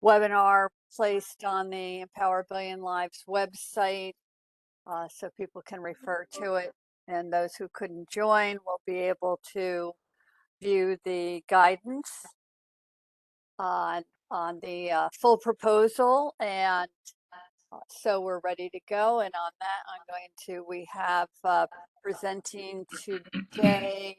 webinar placed on the Empower a Billion Lives website, so people can refer to it. And those who couldn't join will be able to view the guidance on the full proposal. And so we're ready to go. And on that, we have presenting today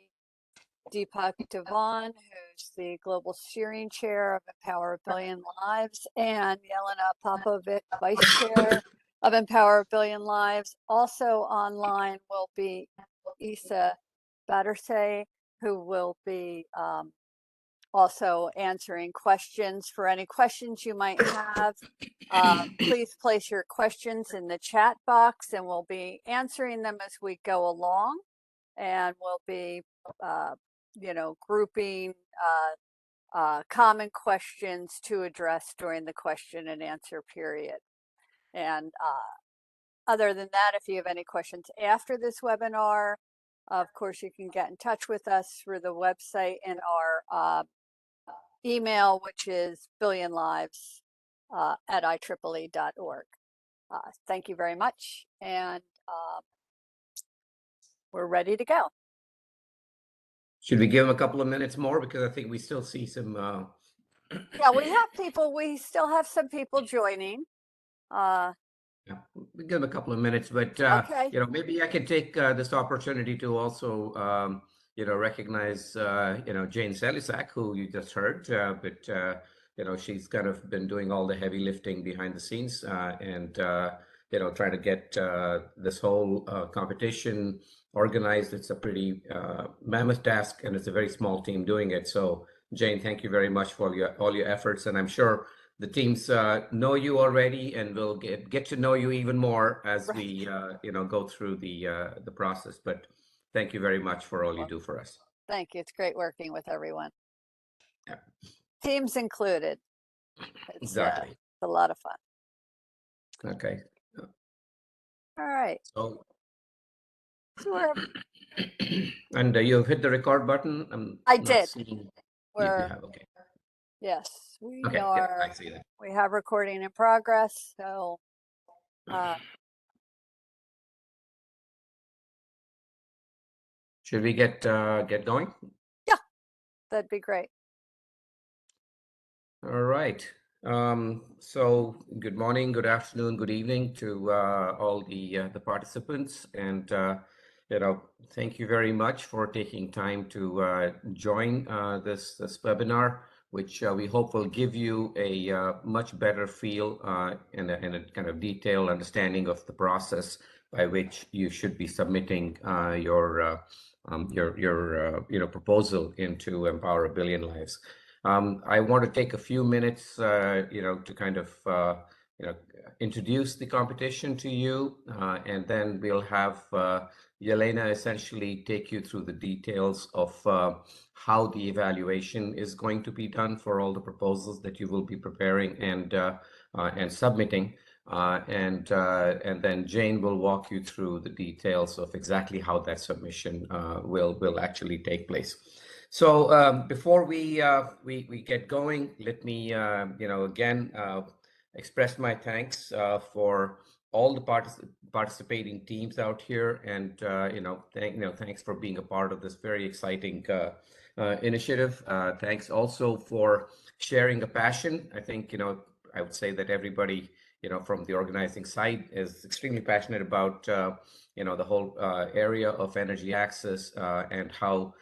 Deepak Devan, who's the Global Steering Chair of Empower a Billion Lives, and Yelena Popovic, Vice Chair of Empower a Billion Lives. Also online will be Isa Battersay, who will be also answering questions. For any questions you might have, please place your questions in the chat box, and we'll be answering them as we go along. And we'll be grouping common questions to address during the question and answer period. And other than that, if you have any questions after this webinar, of course, you can get in touch with us through the website and our email, which is billionlives at IEEE.org. Thank you very much. And we're ready to go. Should we give them a couple of minutes more? Because I think we still see some... Yeah, we still have some people joining. Yeah, we give them a couple of minutes, but okay. Maybe I can take this opportunity to also recognize Jane Selisak, who you just heard, but she's kind of been doing all the heavy lifting behind the scenes and trying to get this whole competition organized. It's a pretty mammoth task, and it's a very small team doing it. So Jane, thank you very much for all your efforts, and I'm sure the teams know you already, and we'll get to know you even more as we go through the process. But thank you very much for all you do for us. Thank you. It's great working with everyone. Yeah. Teams included. Exactly. It's a lot of fun. Okay. All right. So. Sure. And you've hit the record button. I did. You have, okay. Yes, we okay, are. yeah, I see that. We have recording in progress. So should we get going? Yeah, that'd be great. All right. So good morning, good afternoon, good evening to all the participants, and thank you very much for taking time to join this webinar, which we hope will give you a much better feel and a kind of detailed understanding of the process by which you should be submitting your proposal into Empower a Billion Lives. I want to take a few minutes, to kind of, introduce the competition to you, and then we'll have Yelena essentially take you through the details of how the evaluation is going to be done for all the proposals that you will be preparing and submitting, and then Jane will walk you through the details of exactly how that submission will actually take place. So before we get going, let me again express my thanks for all the participating teams out here, and thanks for being a part of this very exciting initiative. Thanks also for sharing a passion. I think I would say that everybody from the organizing side is extremely passionate about the whole area of energy access and how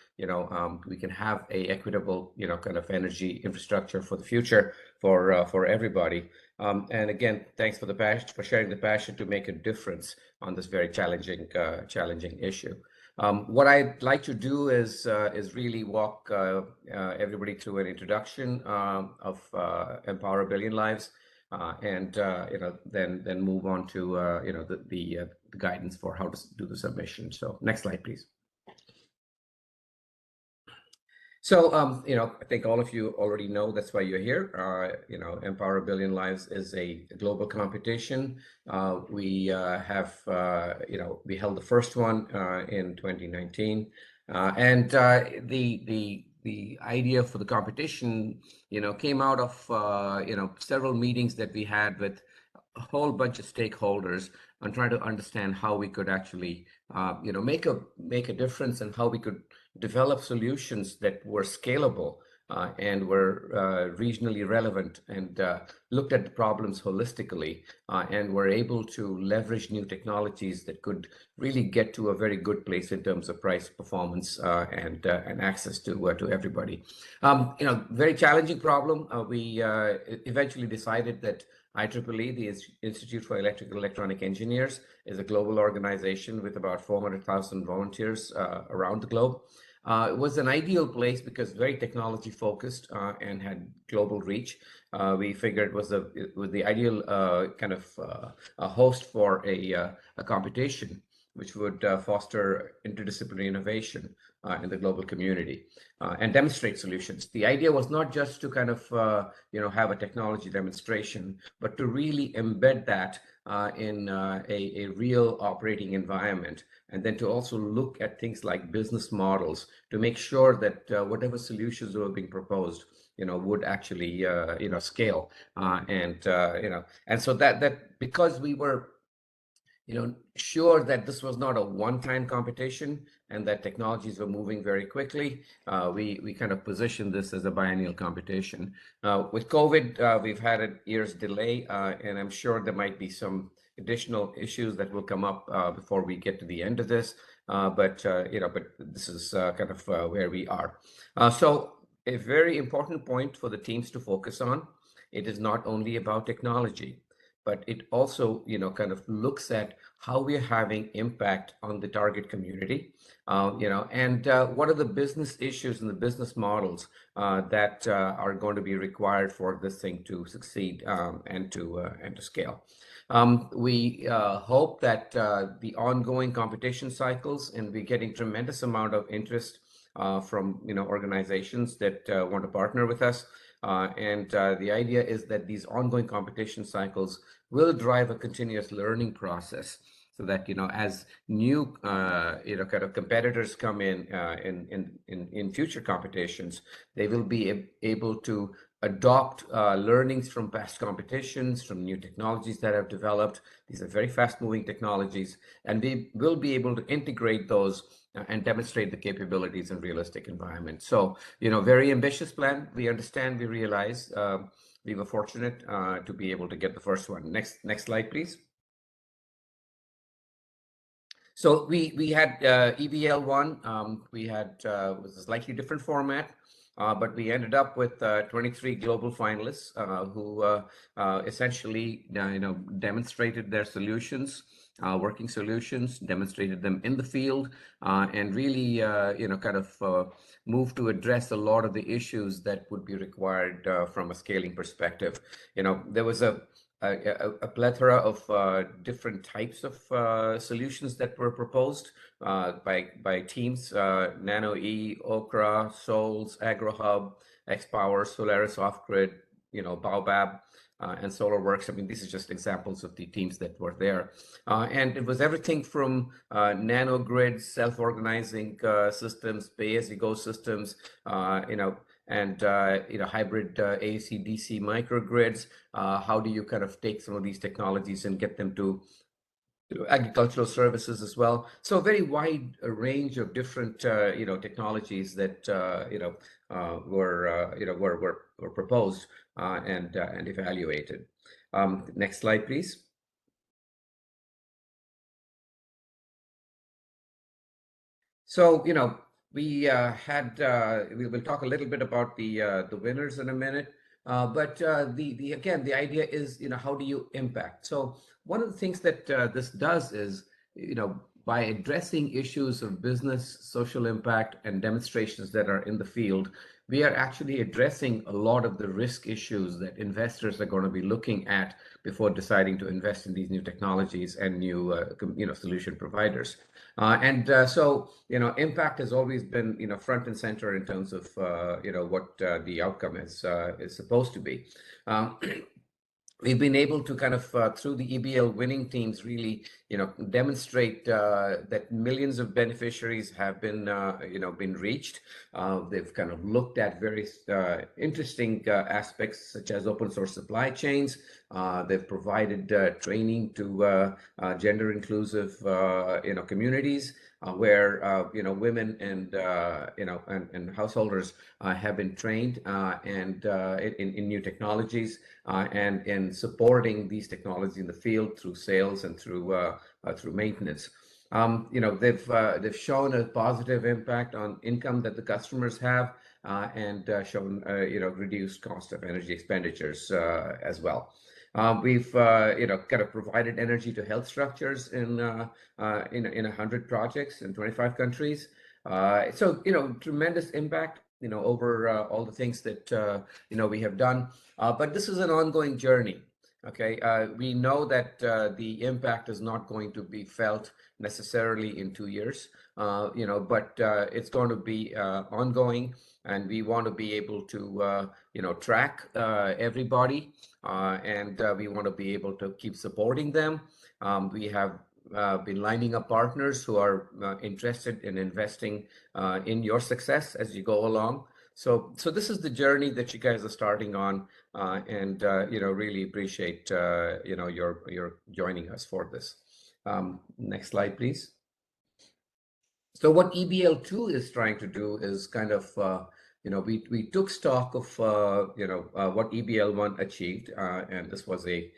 we can have a equitable kind of energy infrastructure for the future for everybody. And again, thanks for sharing the passion to make a difference on this very challenging issue. What I'd like to do is really walk everybody through an introduction of Empower a Billion Lives, and then move on to the guidance for how to do the submission. So next slide, please. So I think all of you already know that's why you're here. Empower a Billion Lives is a global competition. We have we held the first one in 2019, and the the idea for the competition, came out of several meetings that we had with a whole bunch of stakeholders on trying to understand how we could actually make a difference and how we could develop solutions that were scalable and were regionally relevant and looked at the problems holistically and were able to leverage new technologies that could really get to a very good place in terms of price, performance, and access to everybody. Very challenging problem. We eventually decided that IEEE, the Institute for Electrical Electronic Engineers, is a global organization with about 400,000 volunteers around the globe. It was an ideal place because very technology focused and had global reach. We figured it was the ideal kind of a host for a competition which would foster interdisciplinary innovation in the global community and demonstrate solutions. The idea was not just to kind of have a technology demonstration, but to really embed that in a real operating environment, and then to also look at things like business models to make sure that whatever solutions were being proposed would actually scale and so that because we were sure that this was not a one-time competition and that technologies were moving very quickly, we kind of positioned this as a biennial competition. With COVID, we've had a year's delay, and I'm sure there might be some additional issues that will come up before we get to the end of this. But this is kind of where we are. So a very important point for the teams to focus on, it is not only about technology, but it also, kind of looks at how we're having impact on the target community, and what are the business issues and the business models that are going to be required for this thing to succeed and to scale. We hope that the ongoing competition cycles, and we're getting tremendous amount of interest from organizations that want to partner with us. And the idea is that these ongoing competition cycles will drive a continuous learning process, so that as new kind of competitors come in future competitions, they will be able to adopt learnings from past competitions, from new technologies that have developed. These are very fast-moving technologies, and we will be able to integrate those and demonstrate the capabilities in realistic environments. So, very ambitious plan. We understand, we realize. We were fortunate to be able to get the first one. Next slide, please. So we had EBL 1. We had was a slightly different format, but we ended up with 23 global finalists who essentially demonstrated their solutions, working solutions, demonstrated them in the field, and really kind of moved to address a lot of the issues that would be required from a scaling perspective. There was a plethora of different types of solutions that were proposed by teams: Nano-E, Okra, Souls, AgroHub, XPower, Solaris Off-Grid, Baobab, and SolarWorks. I mean, these are just examples of the teams that were there. And it was everything from nano grids, self-organizing systems, pay-as-you-go systems, and hybrid AC/DC microgrids. How do you kind of take some of these technologies and get them to agricultural services as well? So a very wide range of different technologies that were proposed and evaluated. Next slide, please. So we will talk a little bit about the winners in a minute, but again, the idea is how do you impact? So one of the things that this does is by addressing issues of business, social impact, and demonstrations that are in the field, we are actually addressing a lot of the risk issues that investors are going to be looking at before deciding to invest in these new technologies and new solution providers. So impact has always been front and center in terms of what the outcome is supposed to be. we've been able to kind of through the EBL winning teams really demonstrate that millions of beneficiaries have been been reached. They've kind of looked at various interesting aspects such as open source supply chains. They've provided training to gender inclusive communities where women and and householders have been trained and in new technologies and in supporting these technologies in the field through sales and through maintenance. They've shown a positive impact on income that the customers have and shown reduced cost of energy expenditures as well. We've kind of provided energy to health structures in 100 projects in 25 countries. So tremendous impact over all the things that we have done. But this is an ongoing journey. Okay, we know that the impact is not going to be felt necessarily in 2 years, but it's going to be ongoing, and we want to be able to track everybody, and we want to be able to keep supporting them. We have been lining up partners who are interested in investing in your success as you go along. So this is the journey that you guys are starting on, and really appreciate your joining us for this. Next slide, please. So what EBL II is trying to do is kind of we took stock of what EBL I achieved, and this was a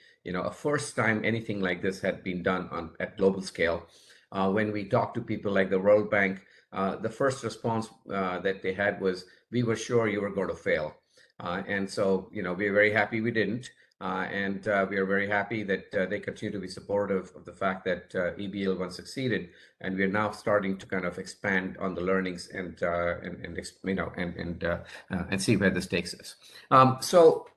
first time anything like this had been done at global scale. When we talked to people like the World Bank, the first response that they had was, "We were sure you were going to fail," and so we're very happy we didn't. And we are very happy that they continue to be supportive of the fact that EBL I succeeded, and we are now starting to kind of expand on the learnings and see where this takes us. So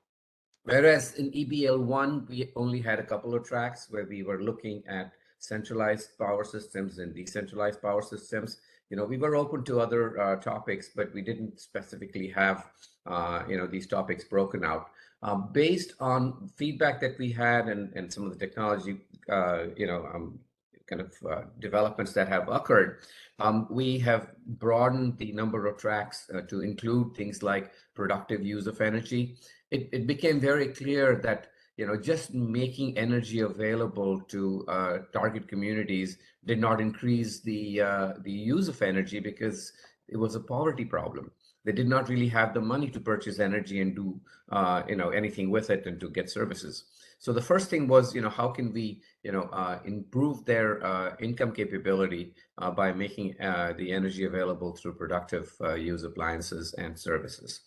whereas in EBL I, we only had a couple of tracks where we were looking at centralized power systems and decentralized power systems. We were open to other topics, but we didn't specifically have these topics broken out. Based on feedback that we had and some of the technology developments that have occurred, we have broadened the number of tracks to include things like productive use of energy. It became very clear that just making energy available to target communities did not increase the use of energy because it was a poverty problem. They did not really have the money to purchase energy and do anything with it and to get services. So the first thing was, how can we improve their income capability by making the energy available through productive use appliances and services.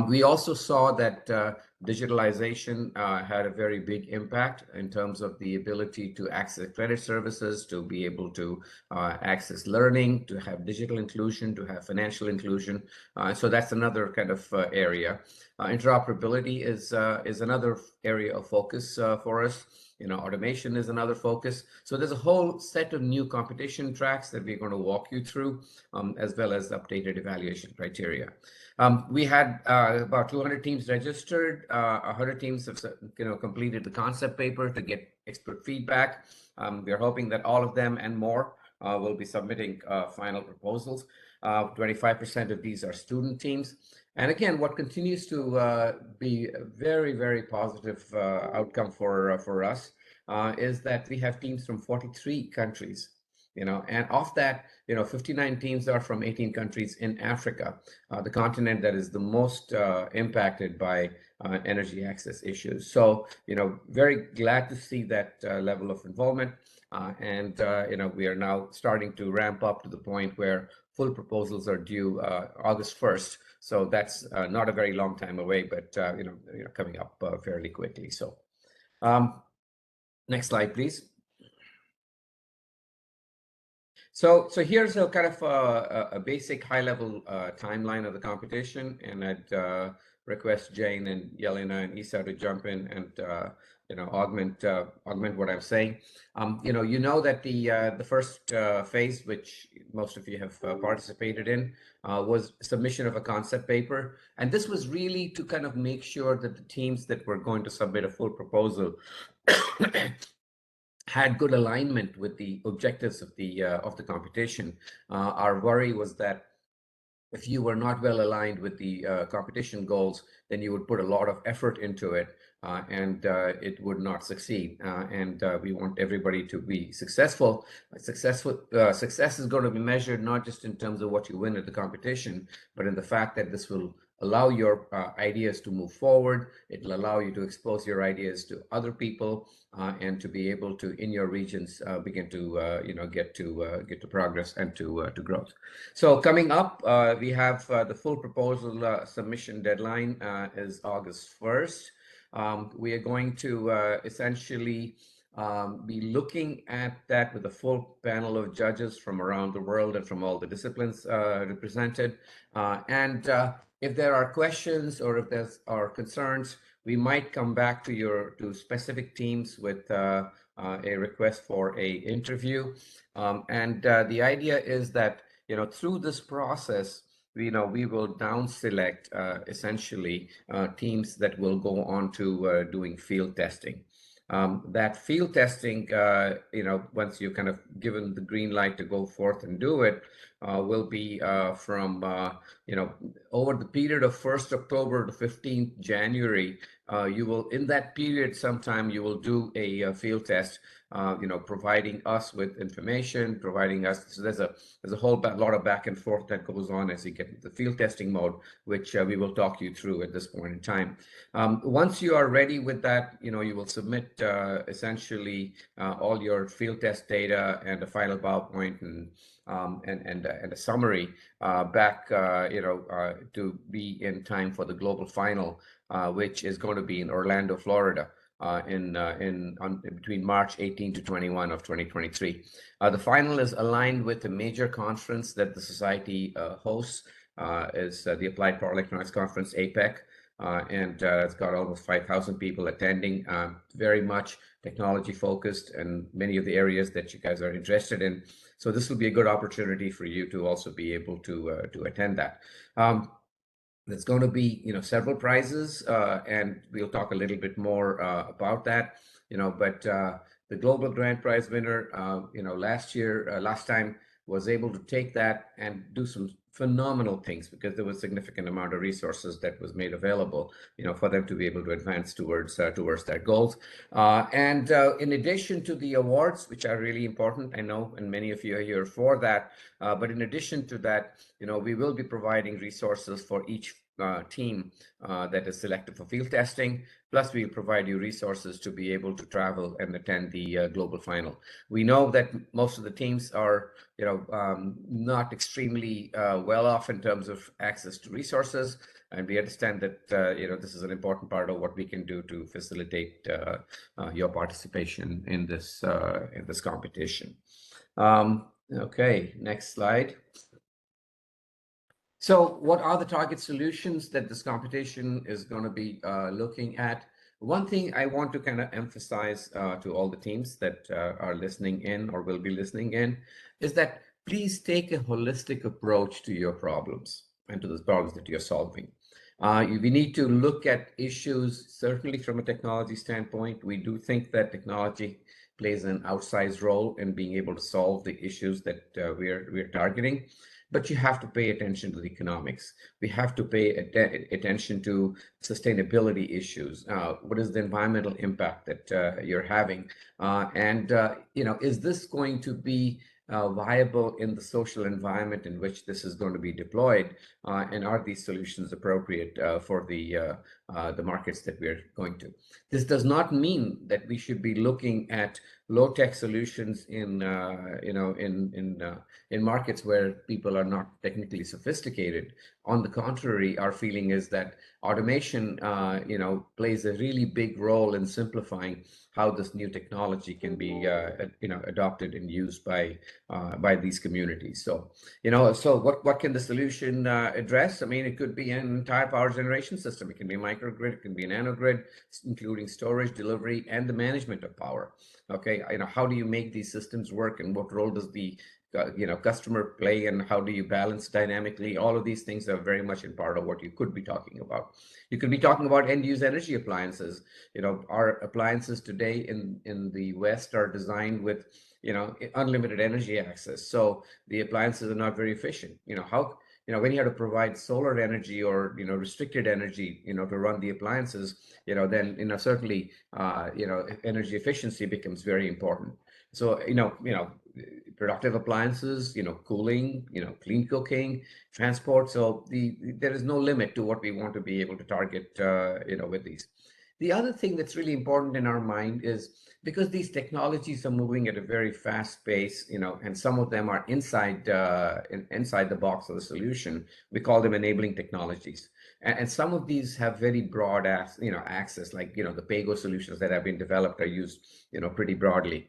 We also saw that digitalization had a very big impact in terms of the ability to access credit services, to be able to access learning, to have digital inclusion, to have financial inclusion. So that's another kind of area. Interoperability is another area of focus for us. Automation is another focus. So there's a whole set of new competition tracks that we're going to walk you through, as well as updated evaluation criteria. We had about 200 teams registered. 100 teams have completed the concept paper to get expert feedback. We're hoping that all of them and more will be submitting final proposals. 25% of these are student teams. And again, what continues to be a very, very positive outcome for us is that we have teams from 43 countries, and of that, 59 teams are from 18 countries in Africa, the continent that is the most impacted by energy access issues. So, very glad to see that level of involvement. And we are now starting to ramp up to the point where full proposals are due August 1st. So that's not a very long time away, but coming up fairly quickly. So next slide, please. So here's a kind of a basic high-level timeline of the competition, and I'd request Jane and Yelena and Isa to jump in and augment what I'm saying. You know that the first phase, which most of you have participated in, was submission of a concept paper, and this was really to kind of make sure that the teams that were going to submit a full proposal had good alignment with the objectives of the competition. Our worry was that if you were not well aligned with the competition goals, then you would put a lot of effort into it, and it would not succeed. And we want everybody to be successful. Success is going to be measured not just in terms of what you win at the competition, but in the fact that this will allow your ideas to move forward. It will allow you to expose your ideas to other people, and to be able to, in your regions, begin to get to progress and to growth. So coming up, we have the full proposal submission deadline is August 1st. We are going to essentially be looking at that with a full panel of judges from around the world and from all the disciplines represented. And if there are questions or if there are concerns, we might come back to specific teams with a request for a interview. And the idea is that through this process, we will down select essentially teams that will go on to doing field testing. That field testing, once you've kind of given the green light to go forth and do it, will be from, over the period of 1st October to 15th January. You will, in that period, sometime you will do a field test, providing us with information, providing us. So there's a whole lot of back and forth that goes on as you get into the field testing mode, which we will talk you through at this point in time. Once you are ready with that, you will submit essentially all your field test data and a final PowerPoint and a summary back, to be in time for the global final, which is going to be in Orlando, Florida, between March 18 to 21 of 2023. The final is aligned with a major conference that the society hosts, is the Applied Power Electronics Conference, APEC. And it's got almost 5,000 people attending, very much technology focused, and many of the areas that you guys are interested in. So this will be a good opportunity for you to also be able to attend that. There's going to be several prizes, and we'll talk a little bit more about that. But the global grand prize winner, last time was able to take that and do some phenomenal things, because there was a significant amount of resources that was made available, for them to be able to advance towards their goals. And in addition to the awards, which are really important, I know, and many of you are here for that. But in addition to that, we will be providing resources for each team that is selected for field testing. Plus, we'll provide you resources to be able to travel and attend the global final. We know that most of the teams are, not extremely well off in terms of access to resources, and we understand that this is an important part of what we can do to facilitate your participation in this competition. Okay, next slide. So what are the target solutions that this competition is going to be looking at? One thing I want to kind of emphasize to all the teams that are listening in or will be listening in is that please take a holistic approach to your problems and to the problems that you're solving. We need to look at issues, certainly from a technology standpoint. We do think that technology plays an outsized role in being able to solve the issues that we're targeting. But you have to pay attention to the economics. We have to pay attention to sustainability issues. What is the environmental impact that you're having? And is this going to be viable in the social environment in which this is going to be deployed? And are these solutions appropriate for the markets that we're going to? This does not mean that we should be looking at low-tech solutions in markets where people are not technically sophisticated, On the contrary, our feeling is that automation, plays a really big role in simplifying how this new technology can be, adopted and used by these communities. So, what can the solution address? I mean, it could be an entire power generation system. It can be a microgrid, it can be a nanogrid, including storage, delivery, and the management of power. Okay, how do you make these systems work, and what role does the customer play, and how do you balance dynamically? All of these things are very much in part of what you could be talking about. You could be talking about end-use energy appliances. Our appliances today in the West are designed with unlimited energy access, so the appliances are not very efficient. When you have to provide solar energy or restricted energy to run the appliances, then certainly energy efficiency becomes very important. So productive appliances, cooling, clean cooking, transport. So there is no limit to what we want to be able to target, with these. The other thing that's really important in our mind is because these technologies are moving at a very fast pace, and some of them are inside the box of the solution. We call them enabling technologies. And some of these have very broad access, like the PAYGO solutions that have been developed are used pretty broadly.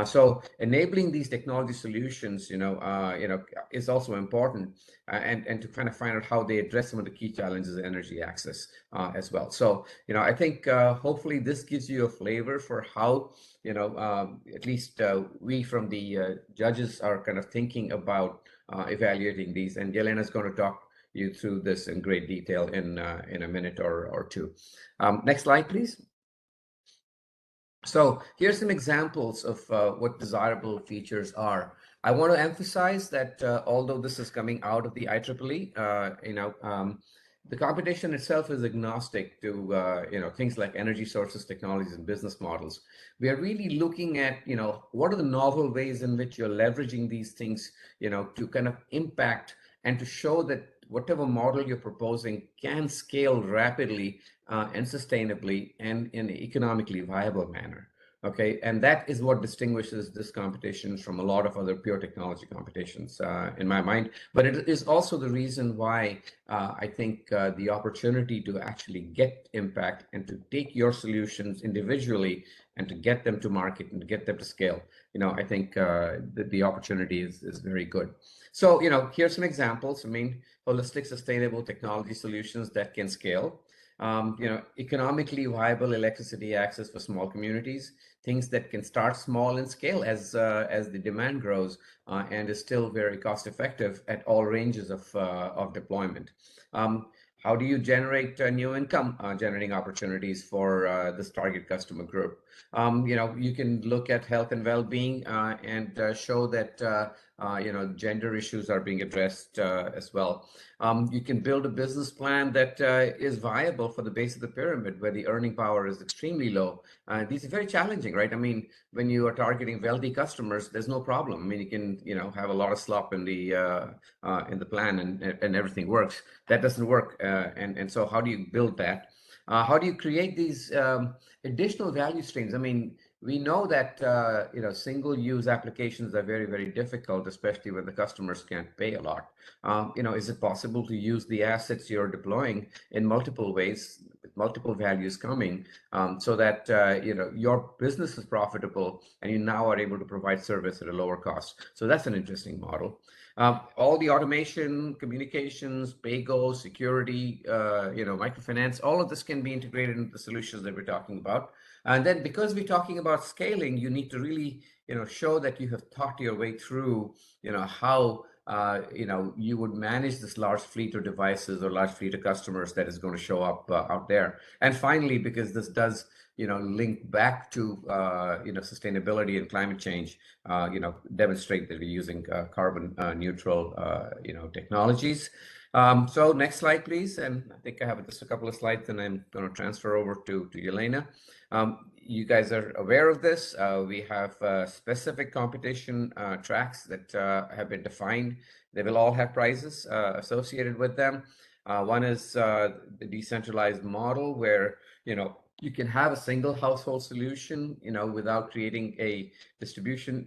So enabling these technology solutions is also important, and to kind of find out how they address some of the key challenges of energy access as well. So I think hopefully this gives you a flavor for how at least we from the judges are kind of thinking about evaluating these, and Yelena is going to talk you through this in great detail in a minute or two. Next slide, please. So here's some examples of what desirable features are. I want to emphasize that although this is coming out of the IEEE, the competition itself is agnostic to things like energy sources, technologies, and business models. We are really looking at what are the novel ways in which you're leveraging these things to kind of impact and to show that whatever model you're proposing can scale rapidly and sustainably and in an economically viable manner. Okay, and that is what distinguishes this competition from a lot of other pure technology competitions in my mind. But it is also the reason why I think the opportunity to actually get impact and to take your solutions individually and to get them to market and to get them to scale, I think the opportunity is very good. So, here's some examples. I mean, holistic, sustainable technology solutions that can scale. Economically viable electricity access for small communities, things that can start small and scale as the demand grows and is still very cost effective at all ranges of deployment. How do you generate new income generating opportunities for this target customer group? You can look at health and well-being and show that gender issues are being addressed as well. You can build a business plan that is viable for the base of the pyramid where the earning power is extremely low. These are very challenging, right? I mean, when you are targeting wealthy customers, there's no problem. I mean, you can have a lot of slop in the plan and everything works. That doesn't work, and so how do you build that? How do you create these additional value streams? I mean, we know that single-use applications are very, very difficult, especially when the customers can't pay a lot. Is it possible to use the assets you're deploying in multiple ways, with multiple values coming, so that your business is profitable and you now are able to provide service at a lower cost? So that's an interesting model. All the automation, communications, PAYGO, security, microfinance, all of this can be integrated into the solutions that we're talking about. And then because we're talking about scaling, you need to really, show that you have thought your way through, how, you would manage this large fleet of devices or large fleet of customers that is going to show up out there. And finally, because this does, link back to, sustainability and climate change, demonstrate that we're using carbon neutral, technologies. So next slide, please. And I think I have just a couple of slides and I'm going to transfer over to Yelena. You guys are aware of this. We have specific competition tracks that have been defined. They will all have prizes associated with them. One is the decentralized model where, you can have a single household solution, without creating a distribution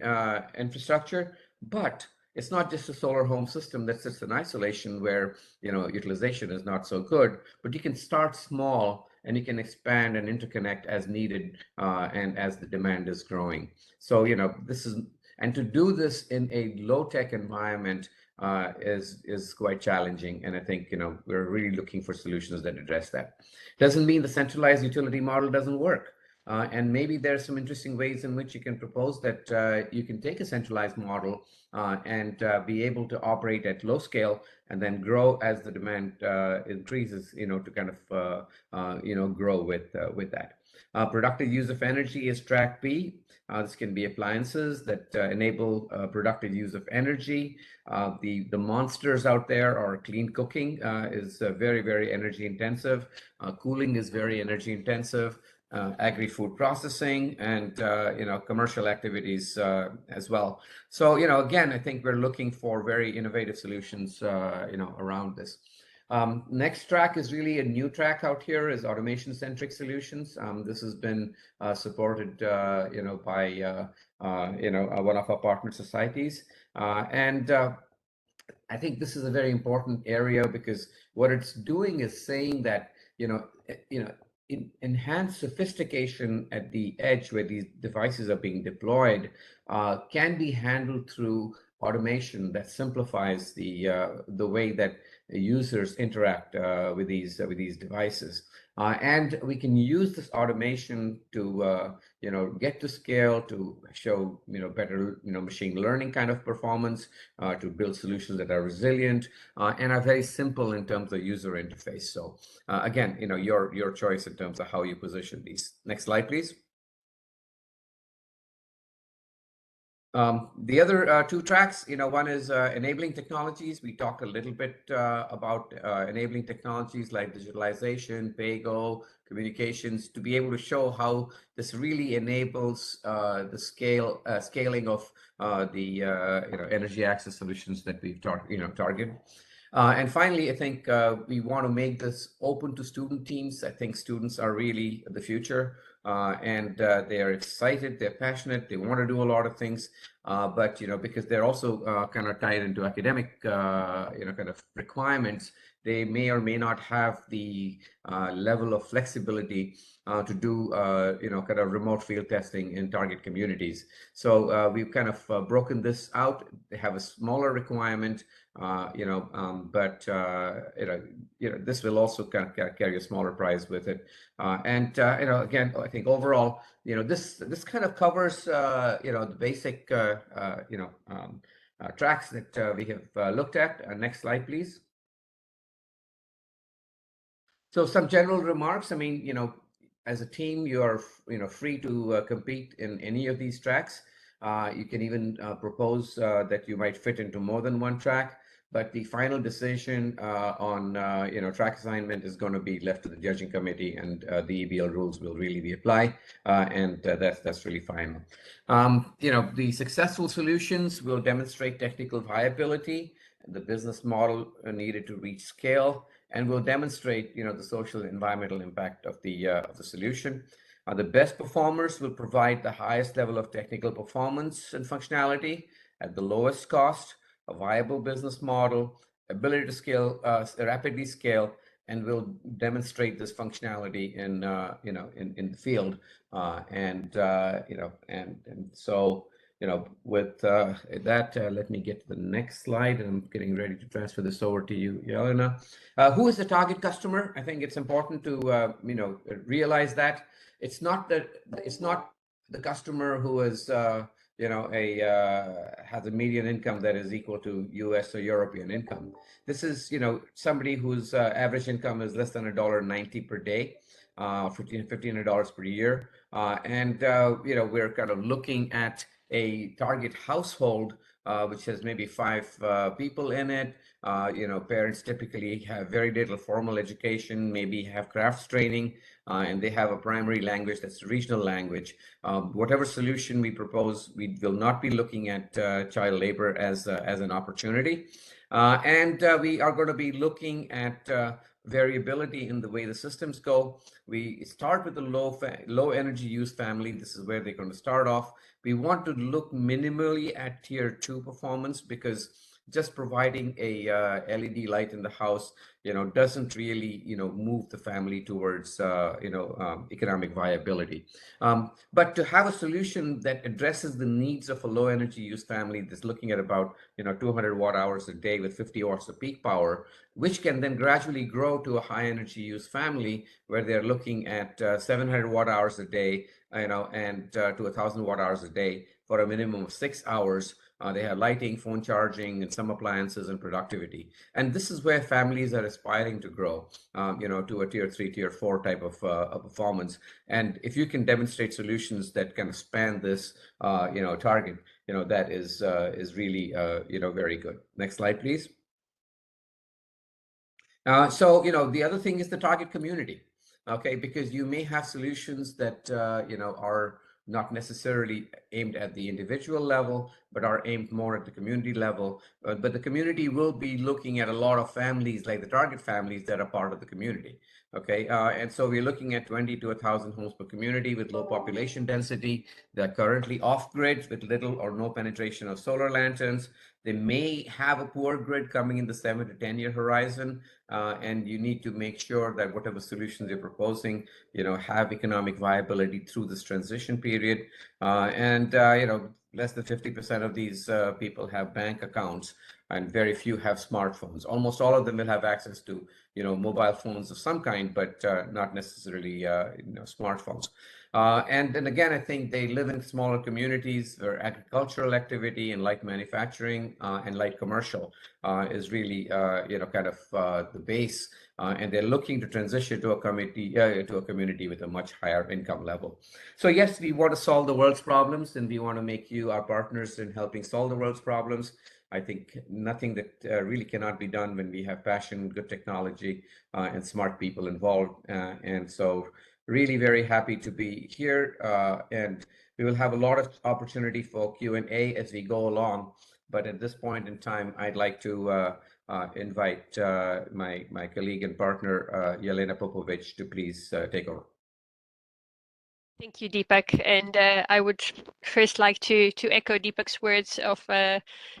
infrastructure. But it's not just a solar home system that sits in isolation where, utilization is not so good, but you can start small and you can expand and interconnect as needed, and as the demand is growing. So, and to do this in a low-tech environment is quite challenging. And I think, we're really looking for solutions that address that. Doesn't mean the centralized utility model doesn't work. And maybe there are some interesting ways in which you can propose that you can take a centralized model and be able to operate at low scale and then grow as the demand increases, to kind of, grow with that. Productive use of energy is track B. This can be appliances that enable productive use of energy. The monsters out there are clean cooking is very, very energy intensive. Cooling is very energy intensive. Agri-food processing and commercial activities as well. So again, I think we're looking for very innovative solutions around this. Next track is really a new track out here, is Automation-Centric Solutions. This has been supported by one of our partner societies, and I think this is a very important area because what it's doing is saying that enhanced sophistication at the edge where these devices are being deployed can be handled through automation that simplifies the way that users interact with these devices. And we can use this automation to get to scale, to show better machine learning kind of performance, to build solutions that are resilient and are very simple in terms of user interface. So again, your choice in terms of how you position these. Next slide, please. The other two tracks, one is enabling technologies. We talked a little bit about enabling technologies like digitalization, pay-go, communications, to be able to show how this really enables the scaling of the energy access solutions that we've targeted. And finally, I think we want to make this open to student teams. I think students are really the future, and they are excited, they're passionate, they want to do a lot of things, but because they're also kind of tied into academic kind of requirements, they may or may not have the level of flexibility to do kind of remote field testing in target communities. So we've kind of broken this out. They have a smaller requirement, but this will also kind of carry a smaller price with it. And again, I think overall, this kind of covers the basic tracks that we have looked at. Next slide, please. So some general remarks. I mean, as a team, you are free to compete in any of these tracks. You can even propose that you might fit into more than one track, but the final decision on track assignment is going to be left to the judging committee, and the EBL rules will really be applied, and that's really final. The successful solutions will demonstrate technical viability, the business model needed to reach scale, and will demonstrate the social and environmental impact of the solution. The best performers will provide the highest level of technical performance and functionality at the lowest cost, a viable business model, ability to scale, rapidly scale, and will demonstrate this functionality in the field. And so with that, let me get to the next slide, and I'm getting ready to transfer this over to you, Yelena. Who is the target customer? I think it's important to realize that it's not the customer who is has a median income that is equal to US or European income. This is somebody whose average income is less than $1.90 per day, $1,500 per year, and we're kind of looking at a target household which has maybe 5 people in it. Parents typically have very little formal education, maybe have crafts training, and they have a primary language that's regional language. Whatever solution we propose, we will not be looking at child labor as an opportunity. And we are going to be looking at variability in the way the systems go. We start with a low energy use family. This is where they're going to start off. We want to look minimally at tier 2 performance, because just providing a LED light in the house, doesn't really, move the family towards, economic viability. But to have a solution that addresses the needs of a low energy use family that's looking at about, 200 watt hours a day with 50 watts of peak power, which can then gradually grow to a high energy use family where they're looking at 700 watt hours a day, and to 1,000 watt hours a day for a minimum of 6 hours. They have lighting, phone charging, and some appliances and productivity. And this is where families are aspiring to grow, to a tier 3, tier 4 type of performance. And if you can demonstrate solutions that kind of span this, target, that is really, very good. Next slide, please. So, the other thing is the target community, okay? Because you may have solutions that, are not necessarily aimed at the individual level, but are aimed more at the community level. But the community will be looking at a lot of families, like the target families that are part of the community, okay? And so we're looking at 20 to 1,000 homes per community with low population density. They're currently off-grid with little or no penetration of solar lanterns. They may have a poor grid coming in the 7 to 10-year horizon, and you need to make sure that whatever solutions you're proposing, have economic viability through this transition period. And less than 50% of these people have bank accounts, and very few have smartphones. Almost all of them will have access to, mobile phones of some kind, but not necessarily, smartphones. And then again, I think they live in smaller communities where agricultural activity and light manufacturing and light commercial is really, kind of the base. And they're looking to transition to a community with a much higher income level. So yes, we want to solve the world's problems, and we want to make you our partners in helping solve the world's problems. I think nothing that really cannot be done when we have passion, good technology, and smart people involved. And so really very happy to be here. And we will have a lot of opportunity for Q&A as we go along. But at this point in time, I'd like to invite my colleague and partner, Yelena Popovic, to please take over. Thank you, Deepak. And I would first like to echo Deepak's words of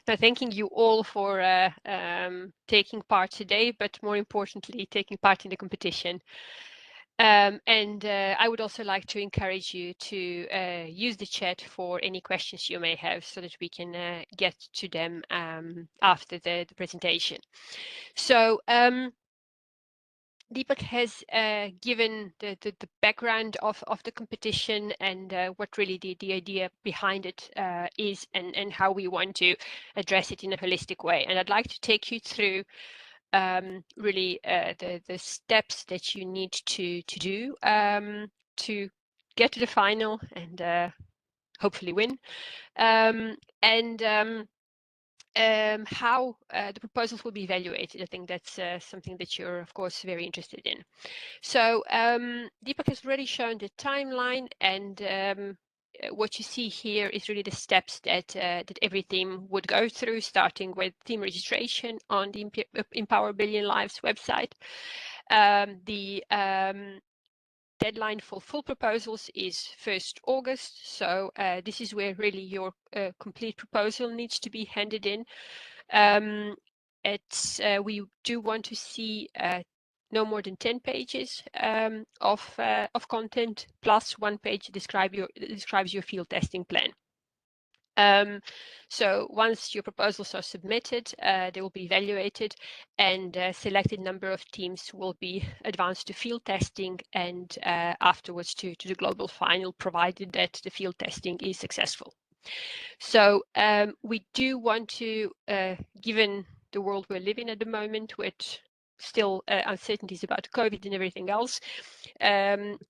thanking you all for taking part today, but more importantly, taking part in the competition. And I would also like to encourage you to use the chat for any questions you may have, so that we can get to them after the presentation. So Deepak has given the background of the competition and what really the idea behind it is, and how we want to address it in a holistic way. And I'd like to take you through really the steps that you need to do to get to the final and hopefully win, and how the proposals will be evaluated. I think that's something that you're, of course, very interested in. So Deepak has already shown the timeline, and what you see here is really the steps that every team would go through, starting with team registration on the Empower Billion Lives website. The deadline for full proposals is 1st August. So this is where really your complete proposal needs to be handed in. We do want to see no more than 10 pages of content, plus 1 page describes your field testing plan. So once your proposals are submitted, they will be evaluated, and a selected number of teams will be advanced to field testing, and afterwards to the global final, provided that the field testing is successful. So we do want to, given the world we're living at the moment, with still uncertainties about COVID and everything else,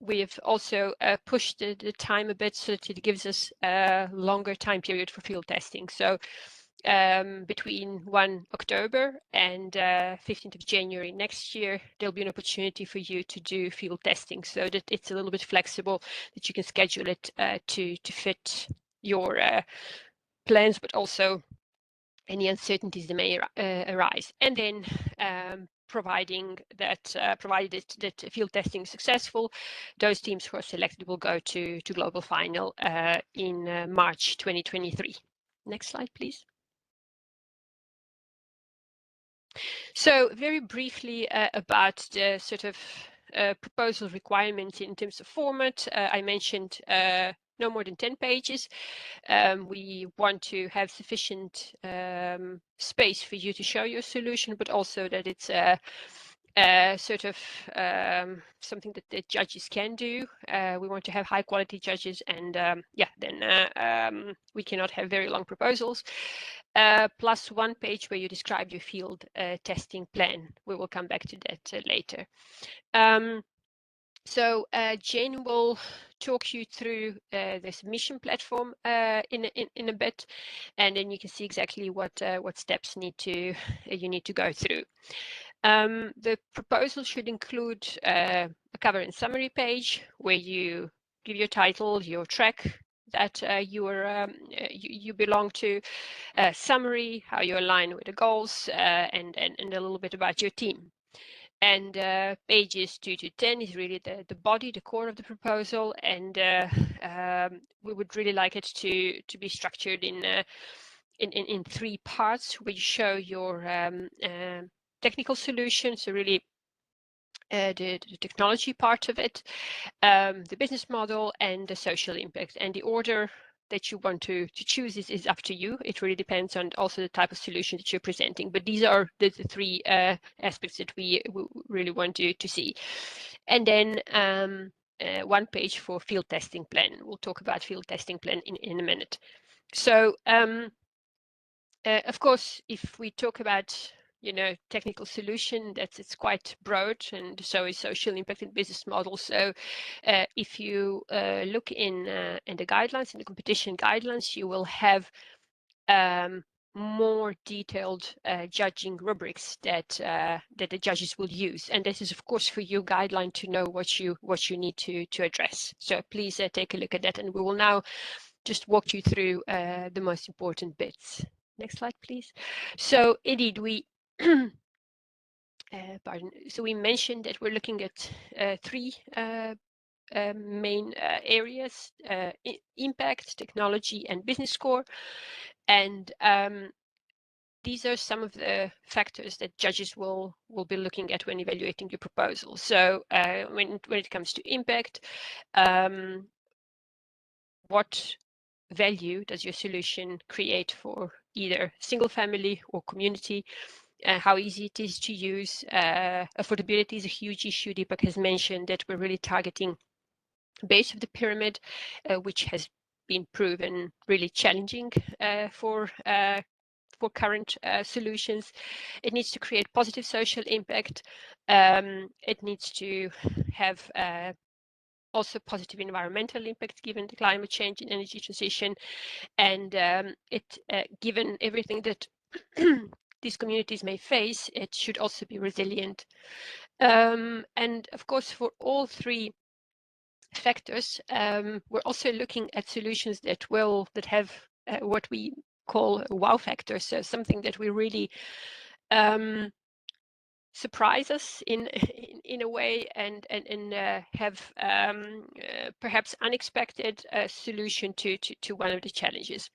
we have also pushed the time a bit, so that it gives us a longer time period for field testing. So between 1 October and 15th of January next year, there'll be an opportunity for you to do field testing, so that it's a little bit flexible, that you can schedule it to fit your plans, but also any uncertainties that may arise. And then provided that field testing is successful, those teams who are selected will go to global final in March 2023. Next slide, please. So very briefly about the sort of proposal requirements in terms of format. I mentioned no more than 10 pages. We want to have sufficient space for you to show your solution, but also that it's sort of something that the judges can do. We want to have high quality judges, and then we cannot have very long proposals. Plus 1 page where you describe your field testing plan. We will come back to that later. So Jane will talk you through the submission platform in a bit, and then you can see exactly what steps you need to go through. The proposal should include a cover and summary page where you give your title, your track that you belong to, summary, how you align with the goals, and a little bit about your team. And pages 2 to 10 is really the body, the core of the proposal, and we would really like it to be structured in 3 parts, where you show your technical solution, so really the technology part of it, the business model, and the social impact. And the order that you want to choose is up to you. It really depends on also the type of solution that you're presenting. But these are the 3 aspects that we really want you to see. And then 1 page for field testing plan. We'll talk about field testing plan in a minute. So of course, if we talk about technical solution, it's quite broad, and so is social impact and business model. So if you look in the guidelines, in the competition guidelines, you will have more detailed judging rubrics that the judges will use, and this is of course for your guideline to know what you need to address. So please take a look at that, and we will now just walk you through the most important bits. Next slide, please. So indeed, we So we mentioned that we're looking at 3 main areas: impact, technology, and business score. And these are some of the factors that judges will be looking at when evaluating your proposal. So when it comes to impact, what value does your solution create for either single family or community? How easy it is to use. Affordability is a huge issue. Deepak has mentioned that we're really targeting base of the pyramid, which has been proven really challenging for current solutions. It needs to create positive social impact. It needs to have also positive environmental impact given the climate change and energy transition, and given everything that these communities may face, it should also be resilient. And of course, for all 3 factors, we're also looking at solutions that have what we call a wow factor, so something that we really surprise us in a way, and have perhaps unexpected solution to one of the challenges.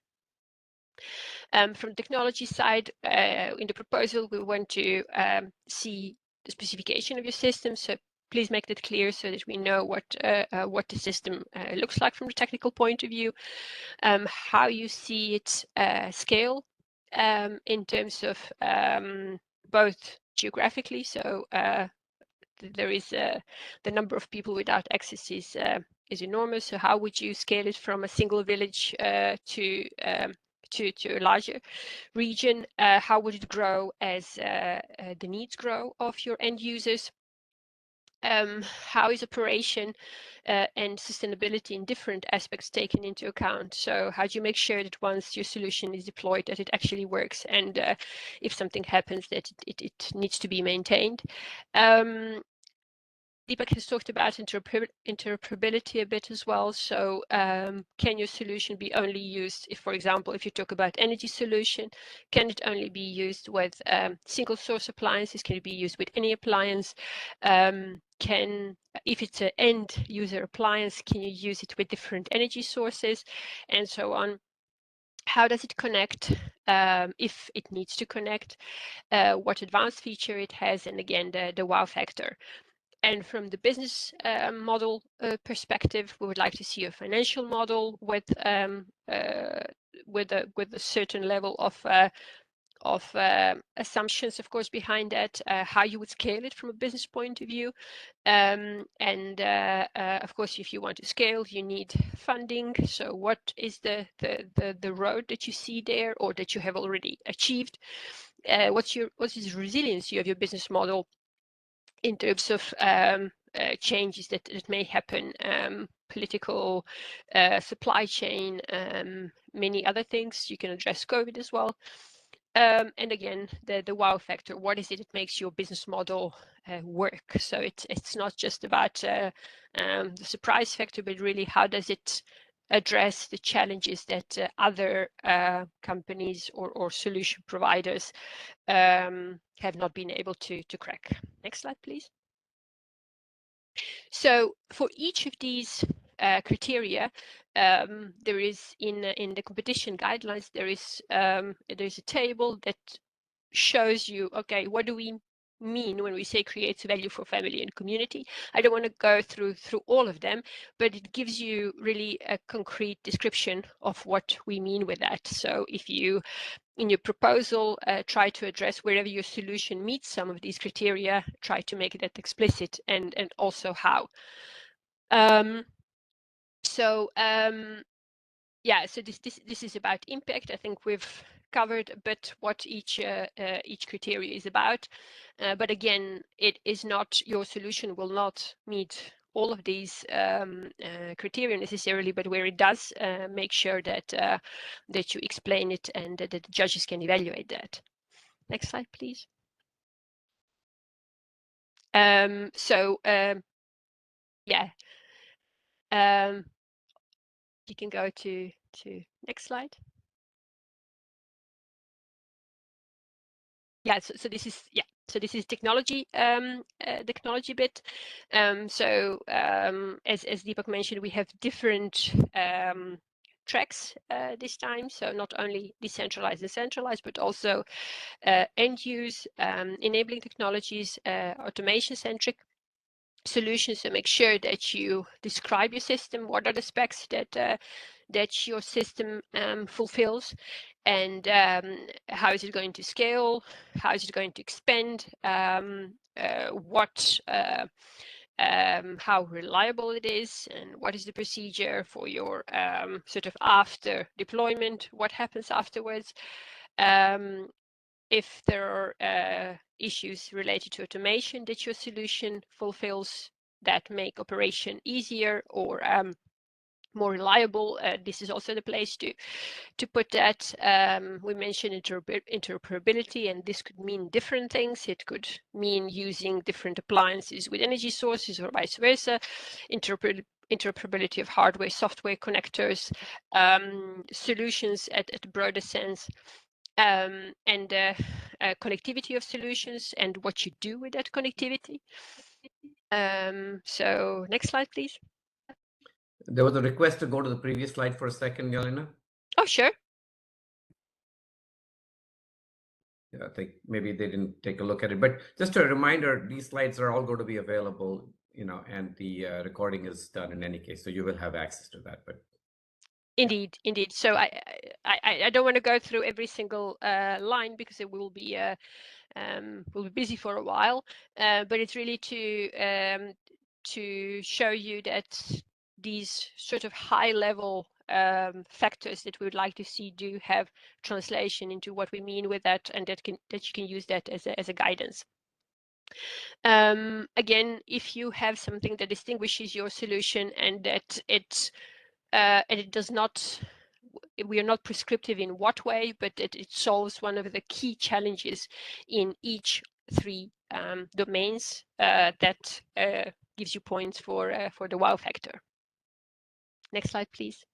From the technology side, in the proposal, we want to see the specification of your system. So please make that clear so that we know what the system looks like from a technical point of view, how you see it scale in terms of both geographically. So there is the number of people without access is enormous. So how would you scale it from a single village to a larger region? How would it grow as the needs grow of your end users? How is operation and sustainability in different aspects taken into account? So how do you make sure that once your solution is deployed, that it actually works, and if something happens, that it needs to be maintained? Deepak has talked about interoperability a bit as well. So can your solution be only used if, for example, if you talk about energy solution, can it only be used with single source appliances? Can it be used with any appliance? If it's an end user appliance, can you use it with different energy sources and so on? How does it connect if it needs to connect? What advanced feature it has, and again, the wow factor. And from the business model perspective, we would like to see a financial model with a certain level of assumptions, of course, behind that, how you would scale it from a business point of view. Of course, if you want to scale, you need funding. So what is the road that you see there or that you have already achieved? What is the resiliency of your business model in terms of changes that may happen, political, supply chain, many other things. You can address COVID as well. And again, the wow factor, what is it that makes your business model work? So it's not just about the surprise factor, but really how does it address the challenges that other companies or solution providers have not been able to crack. Next slide, please. So for each of these criteria, there is in the competition guidelines, there's a table that shows you, okay, what do we mean when we say creates value for family and community? I don't want to go through all of them, but it gives you really a concrete description of what we mean with that. So if you in your proposal try to address wherever your solution meets some of these criteria, try to make that explicit and also how. Yeah, so this is about impact. I think we've covered a bit what each criteria is about, but again, it is not, your solution will not meet all of these criteria necessarily, but where it does, make sure that that you explain it and that the judges can evaluate that. Next slide, please. Yeah. You can go to next slide. Yeah, so this is technology, the technology bit. As Deepak mentioned, we have different tracks this time. So not only decentralized and centralized, but also end use, enabling technologies, automation-centric solutions. So make sure that you describe your system. What are the specs that that your system fulfills, and how is it going to scale? How is it going to expand? How reliable it is, and what is the procedure for your sort of after deployment? What happens afterwards? If there are issues related to automation that your solution fulfills that make operation easier or more reliable, this is also the place to put that. We mentioned interoperability, and this could mean different things. It could mean using different appliances with energy sources or vice versa. Interoperability of hardware, software connectors, solutions at a broader sense, and connectivity of solutions and what you do with that connectivity. So next slide, please. There was a request to go to the previous slide for a second, Galina. Oh, sure. Yeah, I think maybe they didn't take a look at it, but just a reminder, these slides are all going to be available, and the recording is done in any case, so you will have access to that. But indeed. So I don't want to go through every single line because it will be we'll be busy for a while, but it's really to show you that these sort of high level factors that we would like to see do have translation into what we mean with that, and that you can use that as a guidance. Again, if you have something that distinguishes your solution and that it does not, we are not prescriptive in what way, but it solves one of the key challenges in each three domains that gives you points for the wow factor. Next slide, please.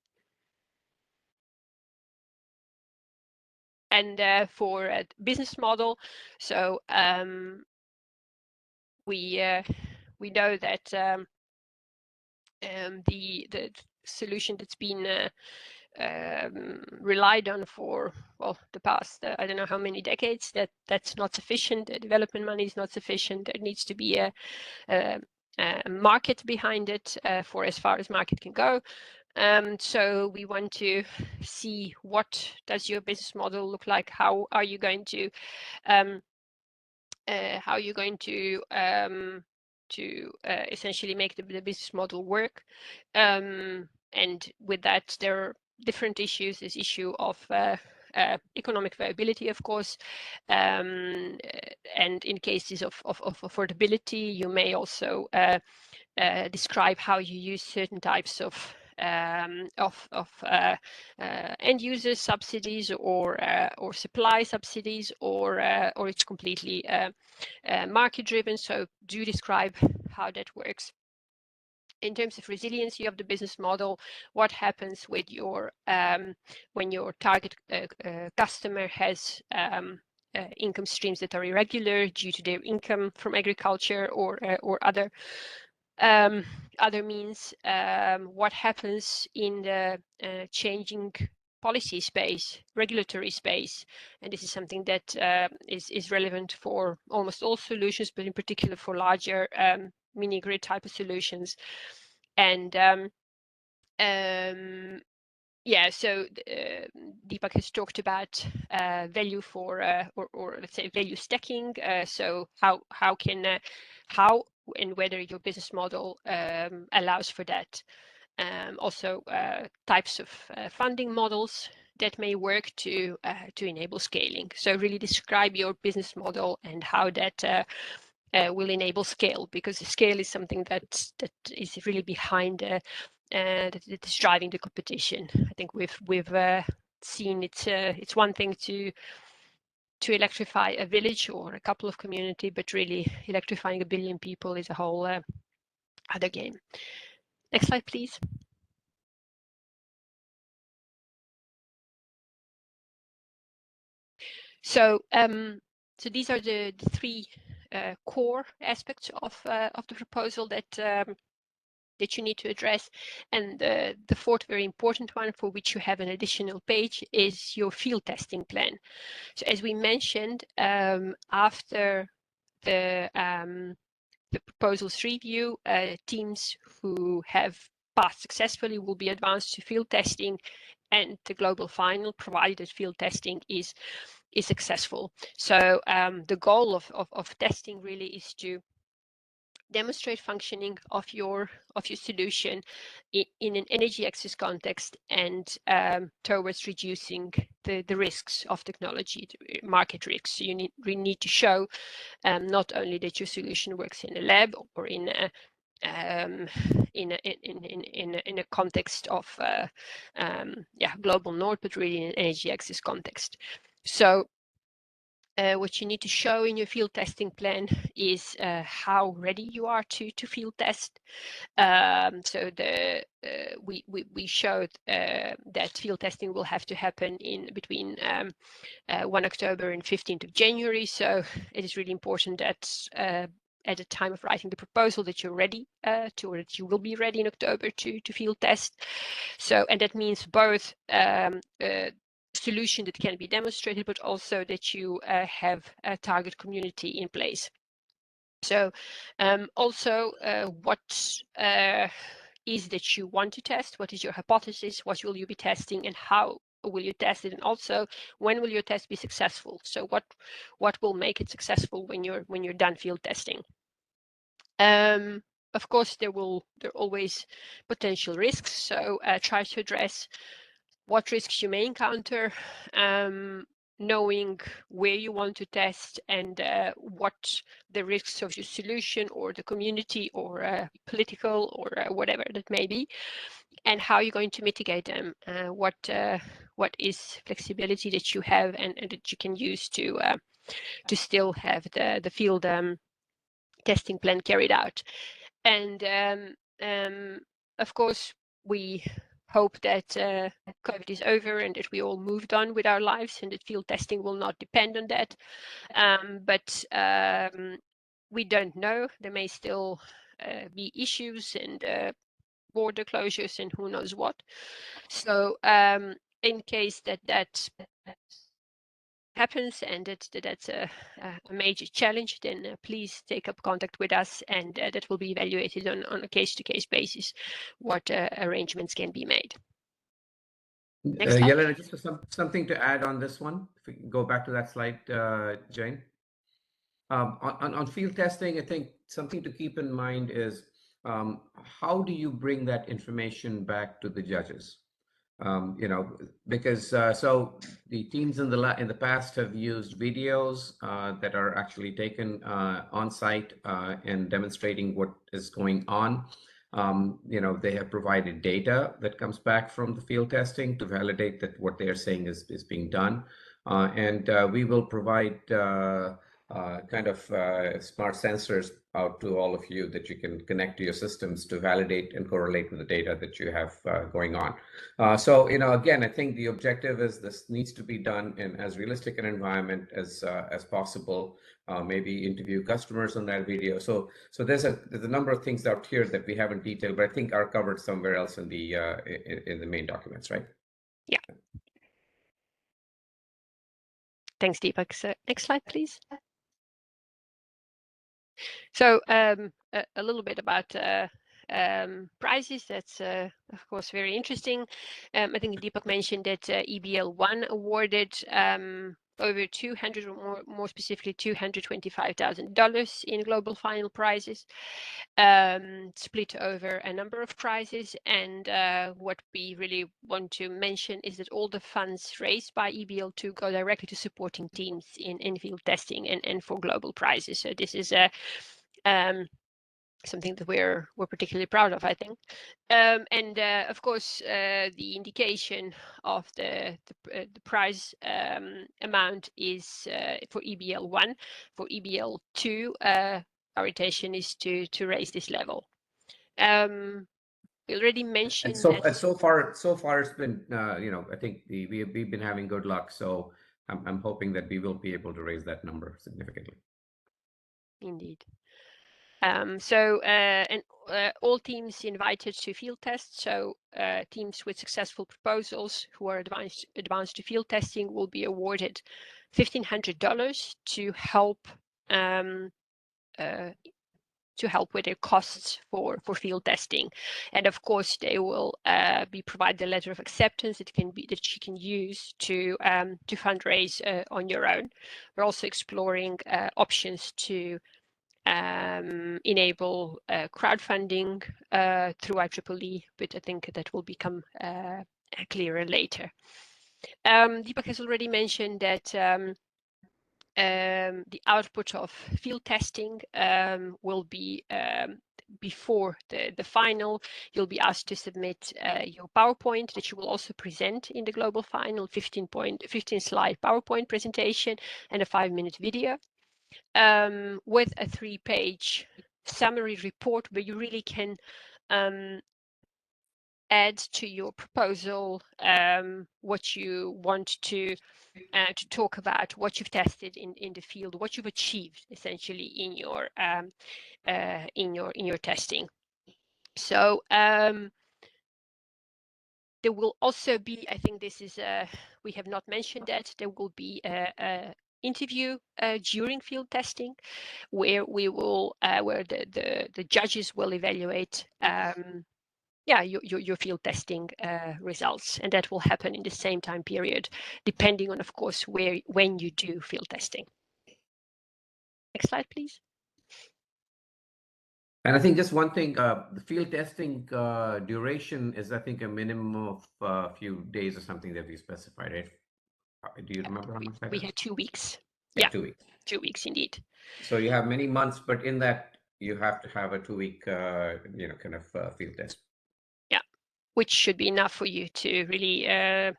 And for business model, so we know that the solution that's been relied on for, well, the past I don't know how many decades, that's not sufficient. The development money is not sufficient. There needs to be a market behind it for as far as market can go. So we want to see, what does your business model look like? How are you going to essentially make the business model work? And with that, there are different issues. This issue of economic viability, of course, and in cases of affordability, you may also describe how you use certain types of end user subsidies or supply subsidies, or it's completely market driven. So do describe how that works. In terms of resiliency of the business model, what happens with your when your target customer has income streams that are irregular due to their income from agriculture or other means? What happens in the changing policy space, regulatory space? And this is something that is relevant for almost all solutions, but in particular for larger mini grid type of solutions. And yeah, so Deepak has talked about value for or let's say value stacking. So how and whether your business model allows for that. Also types of funding models that may work to enable scaling. So really describe your business model and how that will enable scale, because scale is something that is really behind that is driving the competition. I think we've seen it's one thing to electrify a village or a couple of community, but really electrifying 1 billion people is a whole other game. Next slide, please. So so these are the three core aspects of the proposal that you need to address. And the fourth very important one, for which you have an additional page, is your field testing plan. So as we mentioned, after the proposal's review, teams who have passed successfully will be advanced to field testing and the global final, provided field testing is successful. So the goal of testing really is to demonstrate functioning of your solution in an energy access context, and towards reducing the risks of technology, the market risks. So you need to show not only that your solution works in a lab or in a context of global north, but really in an energy access context. So what you need to show in your field testing plan is how ready you are to field test. So we showed that field testing will have to happen in between 1 October and 15th of January. So it is really important that at the time of writing the proposal that you're ready or that you will be ready in October to field test. So, and that means both solution that can be demonstrated, but also that you have a target community in place. So also what is that you want to test? What is your hypothesis? What will you be testing, and how will you test it? And also, when will your test be successful? So what will make it successful when you're done field testing? Of course, there are always potential risks. So try to address what risks you may encounter, knowing where you want to test and what the risks of your solution or the community or political or whatever that may be, and how you're going to mitigate them. What is flexibility that you have and that you can use to still have the field testing plan carried out. And of course, we hope that COVID is over and that we all moved on with our lives and that field testing will not depend on that. But we don't know. There may still be issues and border closures and who knows what. So in case that happens and that's a major challenge, then please take up contact with us, and that will be evaluated on a case-to-case basis what arrangements can be made. Next slide. Yelena, just something to add on this one. If we can go back to that slide, Jane. On field testing, I think something to keep in mind is how do you bring that information back to the judges? Because so the teams in the past have used videos that are actually taken on site and demonstrating what is going on. They have provided data that comes back from the field testing to validate that what they are saying is being done. And we will provide kind of smart sensors out to all of you that you can connect to your systems to validate and correlate with the data that you have going on. So, again, I think the objective is this needs to be done in as realistic an environment as possible. Maybe interview customers on that video. So there's a number of things out here that we haven't detailed, but I think are covered somewhere else in the main documents, right? Yeah. Thanks, Deepak. So next slide, please. So a little bit about prizes. That's of course very interesting. I think Deepak mentioned that EBL I awarded over 200, or more specifically $225,000 in global final prizes, split over a number of prizes. And what we really want to mention is that all the funds raised by EBL II go directly to supporting teams in field testing and for global prizes. So this is a something that we're particularly proud of, I think. And of course, the indication of the prize amount is for EBL I. For EBL II, our intention is to raise this level. We already mentioned so far it's been I think we've been having good luck, so I'm hoping that we will be able to raise that number significantly. Indeed. All teams invited to field tests. So teams with successful proposals who are advanced to field testing will be awarded $1,500 to help with their costs for field testing. And of course, they will be provided a letter of acceptance that you can use to fundraise on your own. We're also exploring options to enable crowdfunding through IEEE, but I think that will become clearer later. Deepak has already mentioned that the output of field testing will be before the final. You'll be asked to submit your PowerPoint that you will also present in the global final, 15-slide PowerPoint presentation and a 5-minute video. With a 3-page summary report where you really can add to your proposal what you want to talk about, what you've tested in the field, what you've achieved essentially in your testing. So there will also be, I think this is we have not mentioned that, there will be a interview during field testing where we will where the judges will evaluate your field testing results, and that will happen in the same time period depending on, of course, when you do field testing. Next slide, please. And I think just one thing, the field testing duration is, I think, a minimum of a few days or something that we specified, right? Do you remember how much that is? We had 2 weeks. Yeah, 2 weeks. 2 weeks, indeed. So you have many months, but in that you have to have a 2-week, kind of field test. Yeah, which should be enough for you to really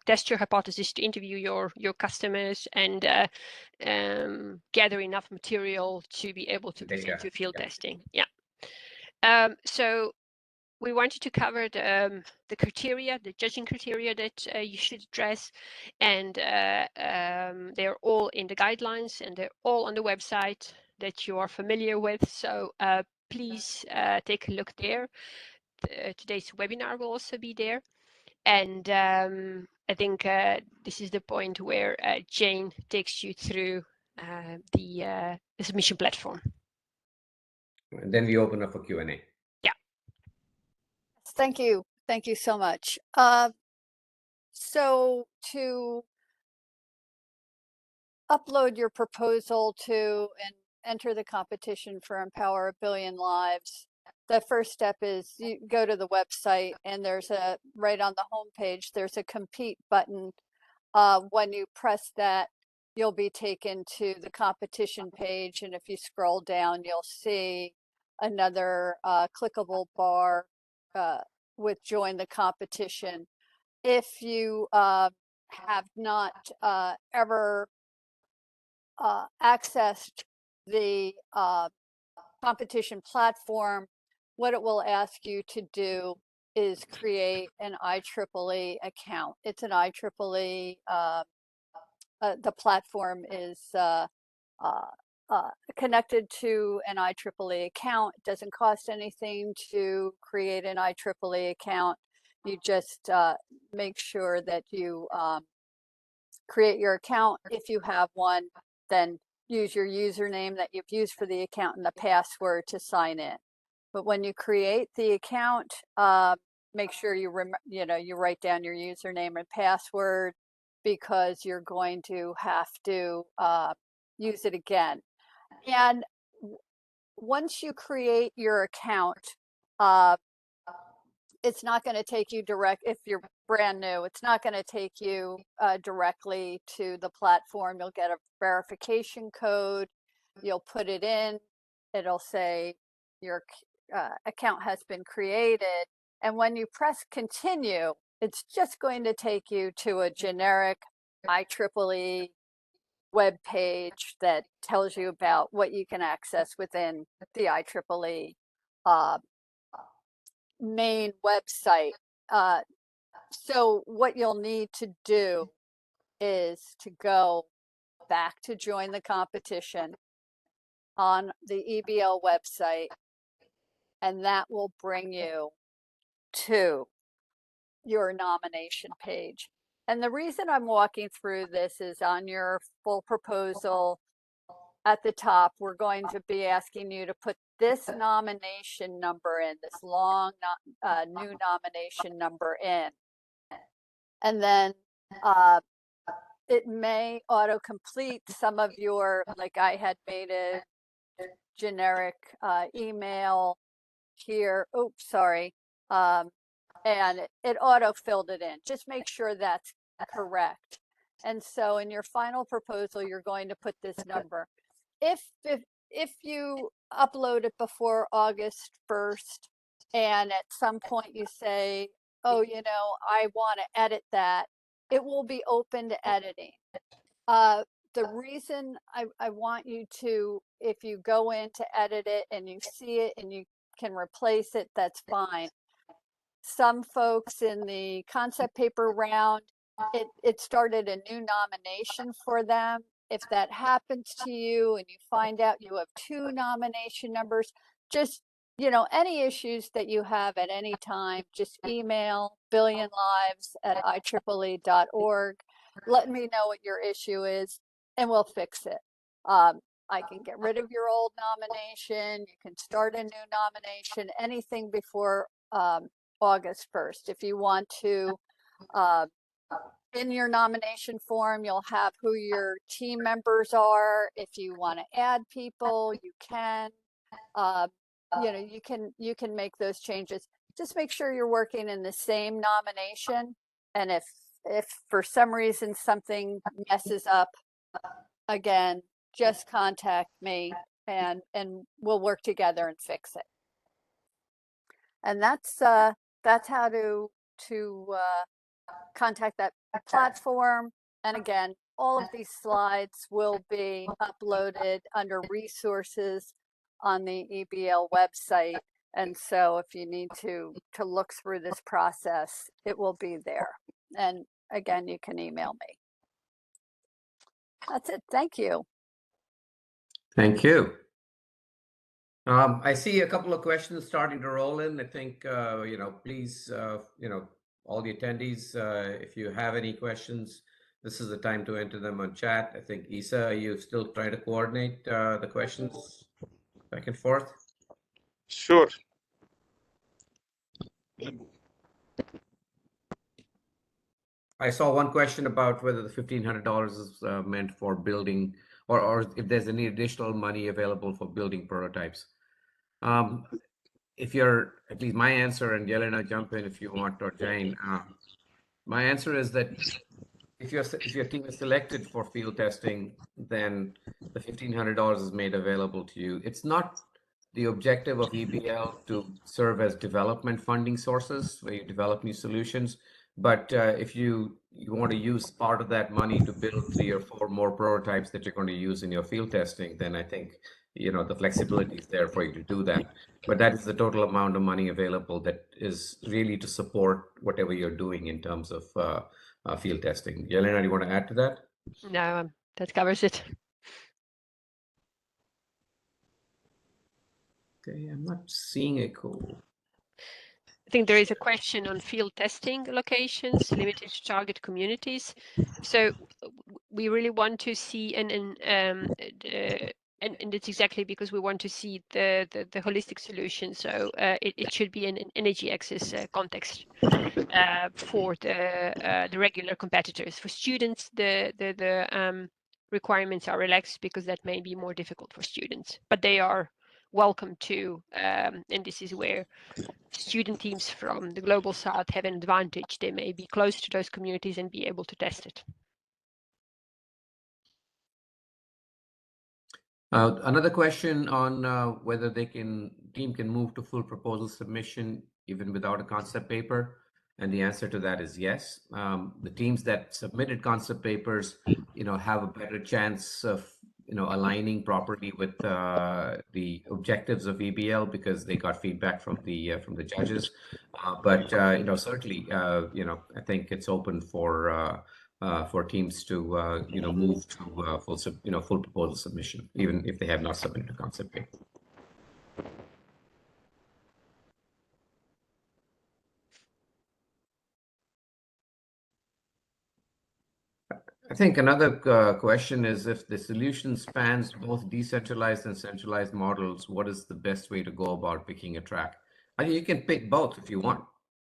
test your hypothesis, to interview your customers, and gather enough material to be able to present your field testing. Yeah. So we wanted to cover the criteria, the judging criteria that you should address, and they're all in the guidelines, and they're all on the website that you are familiar with. So please take a look there. Today's webinar will also be there. And I think this is the point where Jane takes you through the submission platform. And then we open up for Q&A. Yeah. Thank you. Thank you so much. So to upload your proposal to and enter the competition for Empower a Billion Lives, the first step is you go to the website, and there's right on the home page, there's a compete button. When you press that, you'll be taken to the competition page. And if you scroll down, you'll see another clickable bar with join the competition. If you have not ever accessed the competition platform, what it will ask you to do is create an IEEE account. It's an IEEE, the platform is connected to an IEEE account. It doesn't cost anything to create an IEEE account. You just make sure that you create your account. If you have one, then use your username that you've used for the account and the password to sign in. But when you create the account, make sure you write down your username and password, because you're going to have to use it again. And once you create your account, it's not going to take you direct. If you're brand new, it's not going to take you directly to the platform. You'll get a verification code. You'll put it in. It'll say your account has been created. And when you press continue, it's just going to take you to a generic IEEE web page that tells you about what you can access within the IEEE main website. So what you'll need to do is to go back to join the competition on the EBL website, and that will bring you to your nomination page. And the reason I'm walking through this is on your full proposal at the top, we're going to be asking you to put this nomination number in, this long new nomination number in. And then it may autocomplete some of your, like I had made a generic email here. Oops, sorry. And it auto-filled it in. Just make sure that's correct. And so in your final proposal, you're going to put this number. If you upload it before August 1st, and at some point you say, oh, I want to edit that, it will be open to editing. The reason I want you to, if you go in to edit it and you see it and you can replace it, that's fine. Some folks in the concept paper round, it started a new nomination for them. If that happens to you and you find out you have 2 nomination numbers, just, any issues that you have at any time, just email billionlives@ieee.org. Let me know what your issue is, and we'll fix it. I can get rid of your old nomination. You can start a new nomination, anything before August 1st. If you want to, in your nomination form, you'll have who your team members are. If you want to add people, you can. You can make those changes. Just make sure you're working in the same nomination. And if for some reason something messes up, again, just contact me and we'll work together and fix it. And that's how to contact that platform. And again, all of these slides will be uploaded under resources on the EBL website. And so if you need to look through this process, it will be there. And again, you can email me. That's it. Thank you. Thank you. I see a couple of questions starting to roll in. I think, please, all the attendees, if you have any questions, this is the time to enter them on chat. I think, Isa, are you still trying to coordinate the questions back and forth? Sure. I saw one question about whether the $1,500 is meant for building, or if there's any additional money available for building prototypes. If you're, at least my answer, and Yelena, jump in if you want, or Jane. My answer is that if your team is selected for field testing, then the $1,500 is made available to you. It's not the objective of EBL to serve as development funding sources where you develop new solutions. But if you want to use part of that money to build 3 or 4 more prototypes that you're going to use in your field testing, then I think the flexibility is there for you to do that. But that is the total amount of money available that is really to support whatever you're doing in terms of field testing. Yelena, do you want to add to that? No, that covers it. Okay, I'm not seeing a call. I think there is a question on field testing locations limited to target communities. So we really want to see, and it's exactly because we want to see the holistic solution. So it should be an energy access context for the regular competitors. For students, the requirements are relaxed because that may be more difficult for students, but they are welcome to, and this is where student teams from the global south have an advantage. They may be close to those communities and be able to test it. Another question on whether team can move to full proposal submission even without a concept paper, and the answer to that is yes. The teams that submitted concept papers, have a better chance of aligning properly with the objectives of EBL because they got feedback from the judges. But certainly, I think it's open for teams to move to full proposal submission, even if they have not submitted a concept paper. I think another question is, if the solution spans both decentralized and centralized models, what is the best way to go about picking a track? I think you can pick both if you want.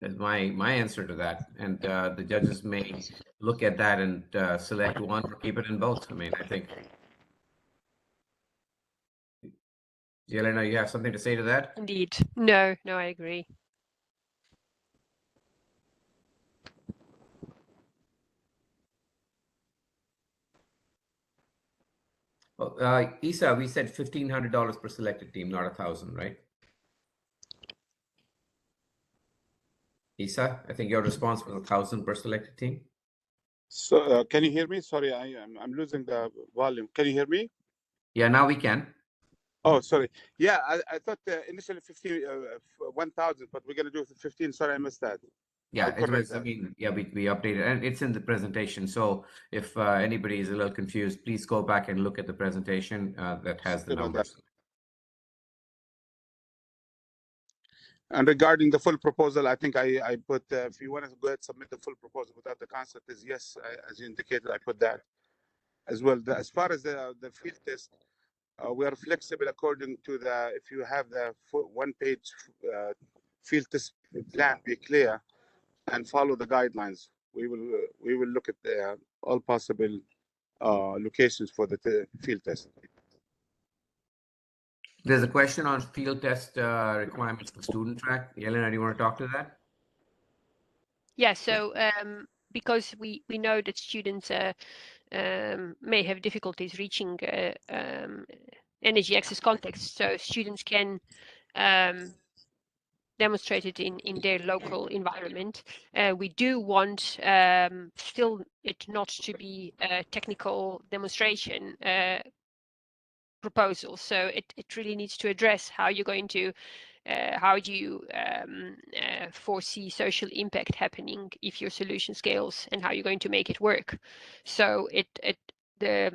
That's my answer to that. And the judges may look at that and select one or keep it in both. I mean, I think. Yelena, you have something to say to that? Indeed. No, I agree. Isa, we said $1,500 per selected team, not 1,000, right? Isa, I think your response was 1,000 per selected team. So can you hear me? Sorry, I'm losing the volume. Can you hear me? Yeah, now we can. Oh, sorry. Yeah, I thought initially 1,000, but we're gonna do 15. Sorry, I missed that. Yeah, it was. I mean, yeah, we updated, and it's in the presentation. So if anybody is a little confused, please go back and look at the presentation that has the numbers. And regarding the full proposal, I think I put, if you want to go ahead and submit the full proposal without the concept, is yes, as you indicated, I put that as well. As far as the field test, we are flexible according to if you have the one-page field test plan, be clear and follow the guidelines. We will look at all possible locations for the field test. There's a question on field test requirements for student track. Yelena, do you want to talk to that? Yeah, so because we know that students may have difficulties reaching energy access context, so students can demonstrate it in their local environment. We do want still it not to be a technical demonstration proposal. So it really needs to address how you're going to how do you foresee social impact happening if your solution scales, and how you're going to make it work. So the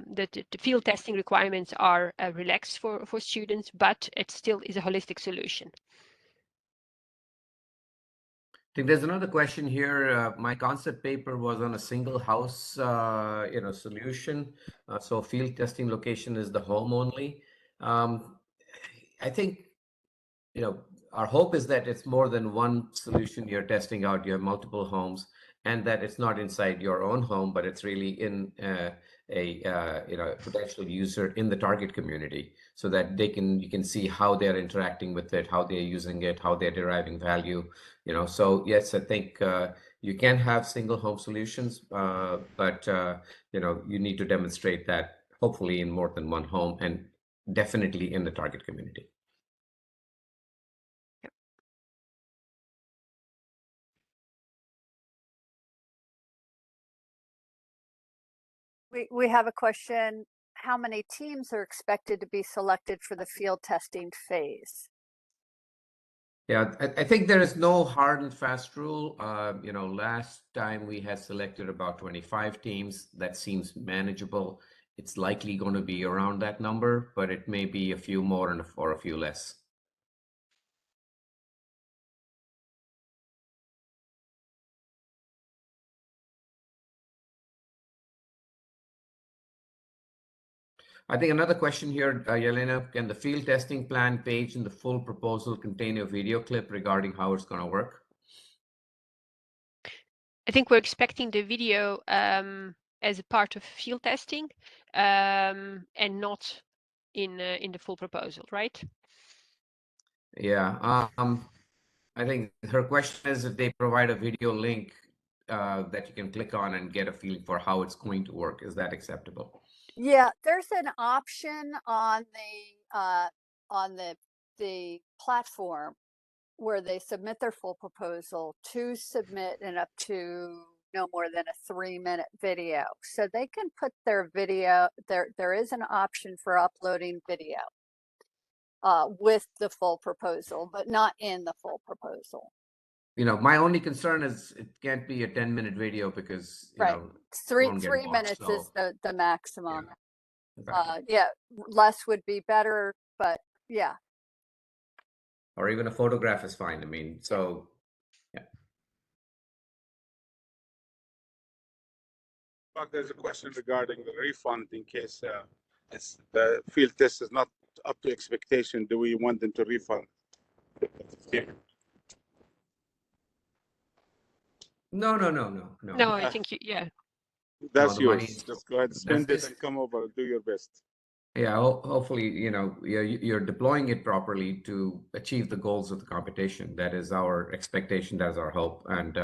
field testing requirements are relaxed for students, but it still is a holistic solution. I think there's another question here. My concept paper was on a single house, solution. So field testing location is the home only. I think, our hope is that it's more than one solution you're testing out. You have multiple homes, and that it's not inside your own home, but it's really in a potential user in the target community, so that you can see how they're interacting with it, how they're using it, how they're deriving value. So yes, I think you can have single home solutions, but you need to demonstrate that hopefully in more than one home, and definitely in the target community. We have a question. How many teams are expected to be selected for the field testing phase? Yeah, I think there is no hard and fast rule. Last time we had selected about 25 teams. That seems manageable. It's likely going to be around that number, but it may be a few more or a few less. I think another question here, Yelena, can the field testing plan page in the full proposal contain a video clip regarding how it's going to work? I think we're expecting the video as a part of field testing, and not in the full proposal, right? Yeah, I think her question is if they provide a video link that you can click on and get a feeling for how it's going to work. Is that acceptable? Yeah, there's an option on the platform where they submit their full proposal to submit in up to no more than a 3-minute video. So they can put their video there is an option for uploading video with the full proposal, but not in the full proposal. My only concern is it can't be a 10-minute video because Right. it won't get 3 watched, minutes is so the maximum. exactly. Yeah, less would be better, but yeah. Or even a photograph is fine. I mean, so yeah. But there's a question regarding the refund in case the field test is not up to expectation. Do we want them to refund? No. No, I think yeah. That's No, the money yours. is- Just go ahead, spend it, and come over. Do your best. Yeah, hopefully, you're deploying it properly to achieve the goals of the competition. That is our expectation. That's our hope. And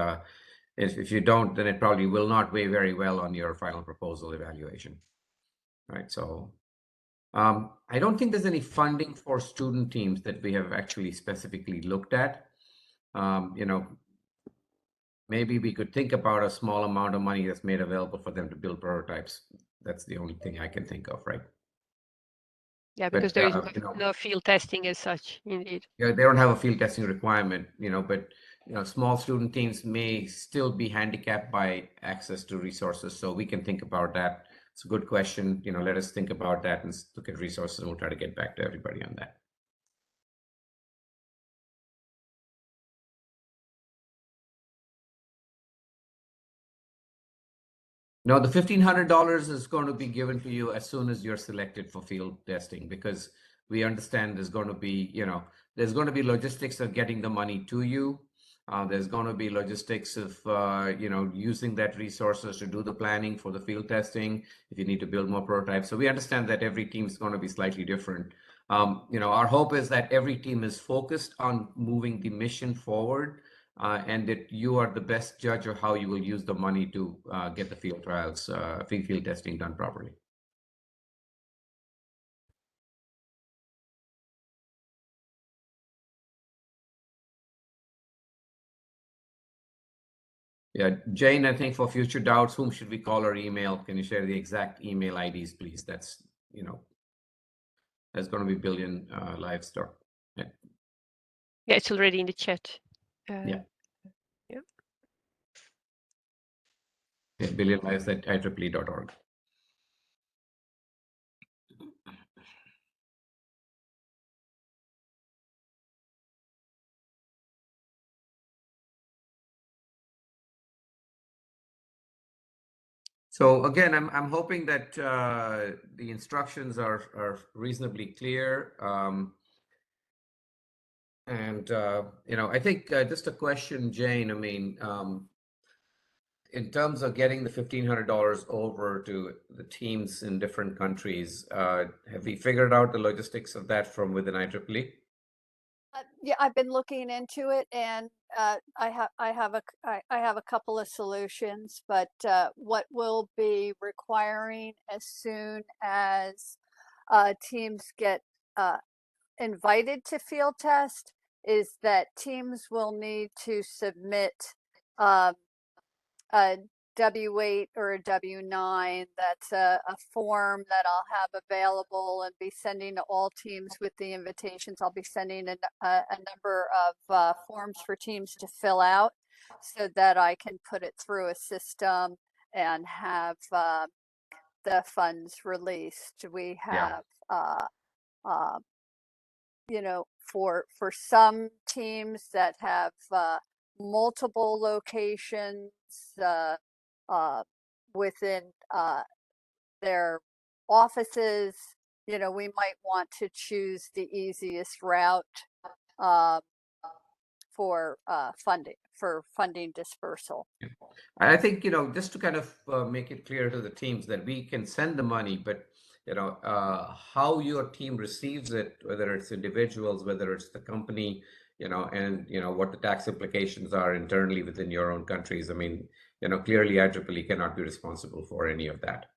if you don't, then it probably will not weigh very well on your final proposal evaluation. Right. So I don't think there's any funding for student teams that we have actually specifically looked at. Maybe we could think about a small amount of money that's made available for them to build prototypes. That's the only thing I can think of, right? Yeah, because But, there is no field testing as such, indeed. Yeah, they don't have a field testing requirement, but small student teams may still be handicapped by access to resources. So we can think about that. It's a good question. Let us think about that and look at resources, and we'll try to get back to everybody on that. No, the $1,500 is going to be given to you as soon as you're selected for field testing, because we understand there's going to be logistics of getting the money to you. There's going to be logistics of using that resources to do the planning for the field testing if you need to build more prototypes. So we understand that every team is going to be slightly different. Our hope is that every team is focused on moving the mission forward. And that you are the best judge of how you will use the money to get the field trials, field testing done properly. Yeah, Jane, I think for future doubts, whom should we call or email? Can you share the exact email IDs, please? That's going to be billion livestock. Yeah, it's already in the chat. Yeah. Yeah. billionlives@IEEE.org. So again, I'm hoping that the instructions are reasonably clear. And I think just a question, Jane. I mean, in terms of getting the $1,500 over to the teams in different countries, have we figured out the logistics of that from within IEEE? Yeah, I've been looking into it, and I have a couple of solutions. But what we'll be requiring as soon as teams get invited to field test is that teams will need to submit a W8 or a W9. That's a form that I'll have available and be sending to all teams with the invitations. I'll be sending a number of forms for teams to fill out so that I can put it through a system and have the funds released. We have, for some teams that have multiple locations within their offices, we might want to choose the easiest route for funding dispersal. I think, just to kind of make it clear to the teams that we can send the money, but how your team receives it, whether it's individuals, whether it's the company, and what the tax implications are internally within your own countries. I mean, clearly IEEE cannot be responsible for any of that,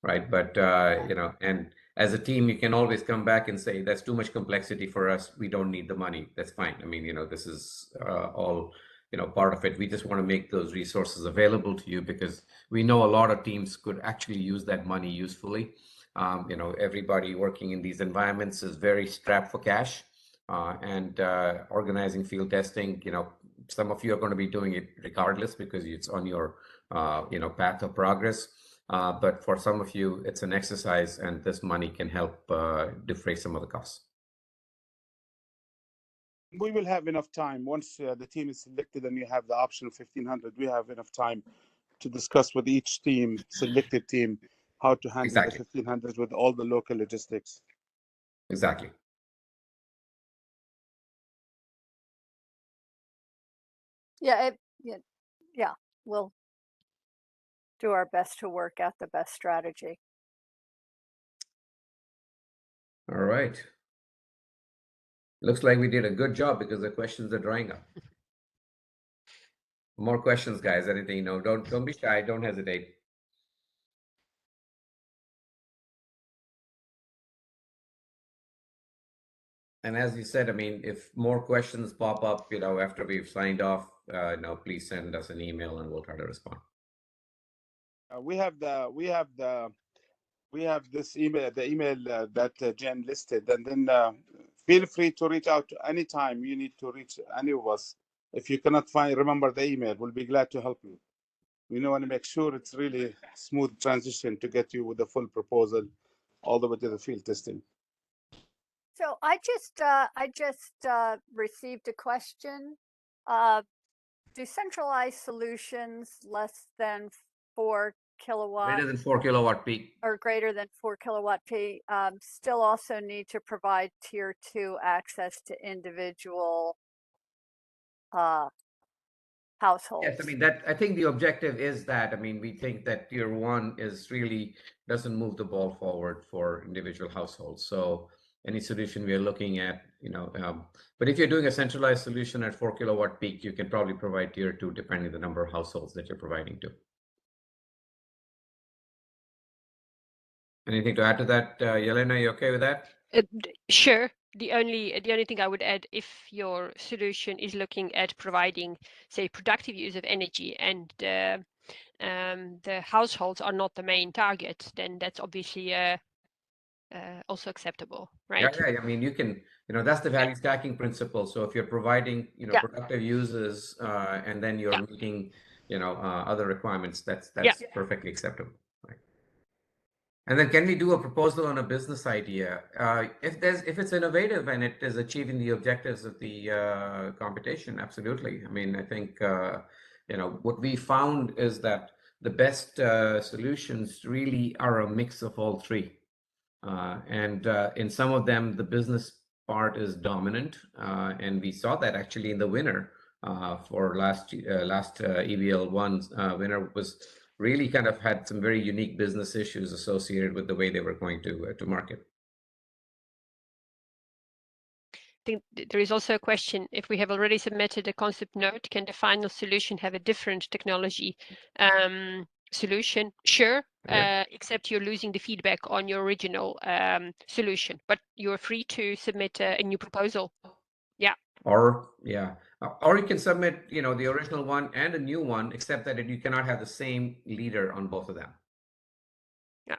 right? But and as a team, you can always come back and say that's too much complexity for us. We don't need the money. That's fine. I mean, this is all part of it. We just want to make those resources available to you because we know a lot of teams could actually use that money usefully. Everybody working in these environments is very strapped for cash, and organizing field testing. Some of you are going to be doing it regardless because it's on your path of progress. But for some of you, it's an exercise, and this money can help defray some of the costs. We will have enough time once the team is selected and you have the option of 1,500. We have enough time to discuss with each team, selected team, how to handle Exactly. the 1,500 with all the local logistics. Exactly. Yeah, we'll do our best to work out the best strategy. All right. Looks like we did a good job because the questions are drying up. More questions, guys. Anything, don't be shy. Don't hesitate. And as you said, I mean, if more questions pop up, after we've signed off, please send us an email and we'll try to respond. We have this email, the email that Jen listed, and then feel free to reach out anytime you need to reach any of us. If you cannot remember the email, we'll be glad to help you. We want to make sure it's really smooth transition to get you with the full proposal all the way to the field testing. So I just received a question. Decentralized solutions less than 4 kilowatt Greater than 4 kilowatt peak. or greater than 4 kilowatt peak still also need to provide tier 2 access to individual households. Yes, I mean I think the objective is that. I mean, we think that tier 1 is really doesn't move the ball forward for individual households. So any solution we are looking at, but if you're doing a centralized solution at 4 kilowatt peak, you can probably provide tier 2 depending on the number of households that you're providing to. Anything to add to that, Yelena? You okay with that? Sure. The only thing I would add, if your solution is looking at providing, say, productive use of energy, and the households are not the main target, then that's obviously also acceptable, Yeah, right? yeah. I mean, you can, that's the value stacking principle. So if you're providing, Yeah. productive uses, and then you're Yeah. meeting, other requirements, that's Yeah. perfectly acceptable, right? And then can we do a proposal on a business idea? If it's innovative and it is achieving the objectives of the competition, absolutely. I mean, I think, what we found is that the best solutions really are a mix of all three. And in some of them, the business part is dominant, and we saw that actually in the winner for last EBL winner was really kind of had some very unique business issues associated with the way they were going to market. I think there is also a question, if we have already submitted a concept note, can the final solution have a different technology solution? Sure, Yeah. except you're losing the feedback on your original solution, but you're free to submit a new proposal. Yeah. Or you can submit, the original one and a new one, except that you cannot have the same leader on both of them. Yeah.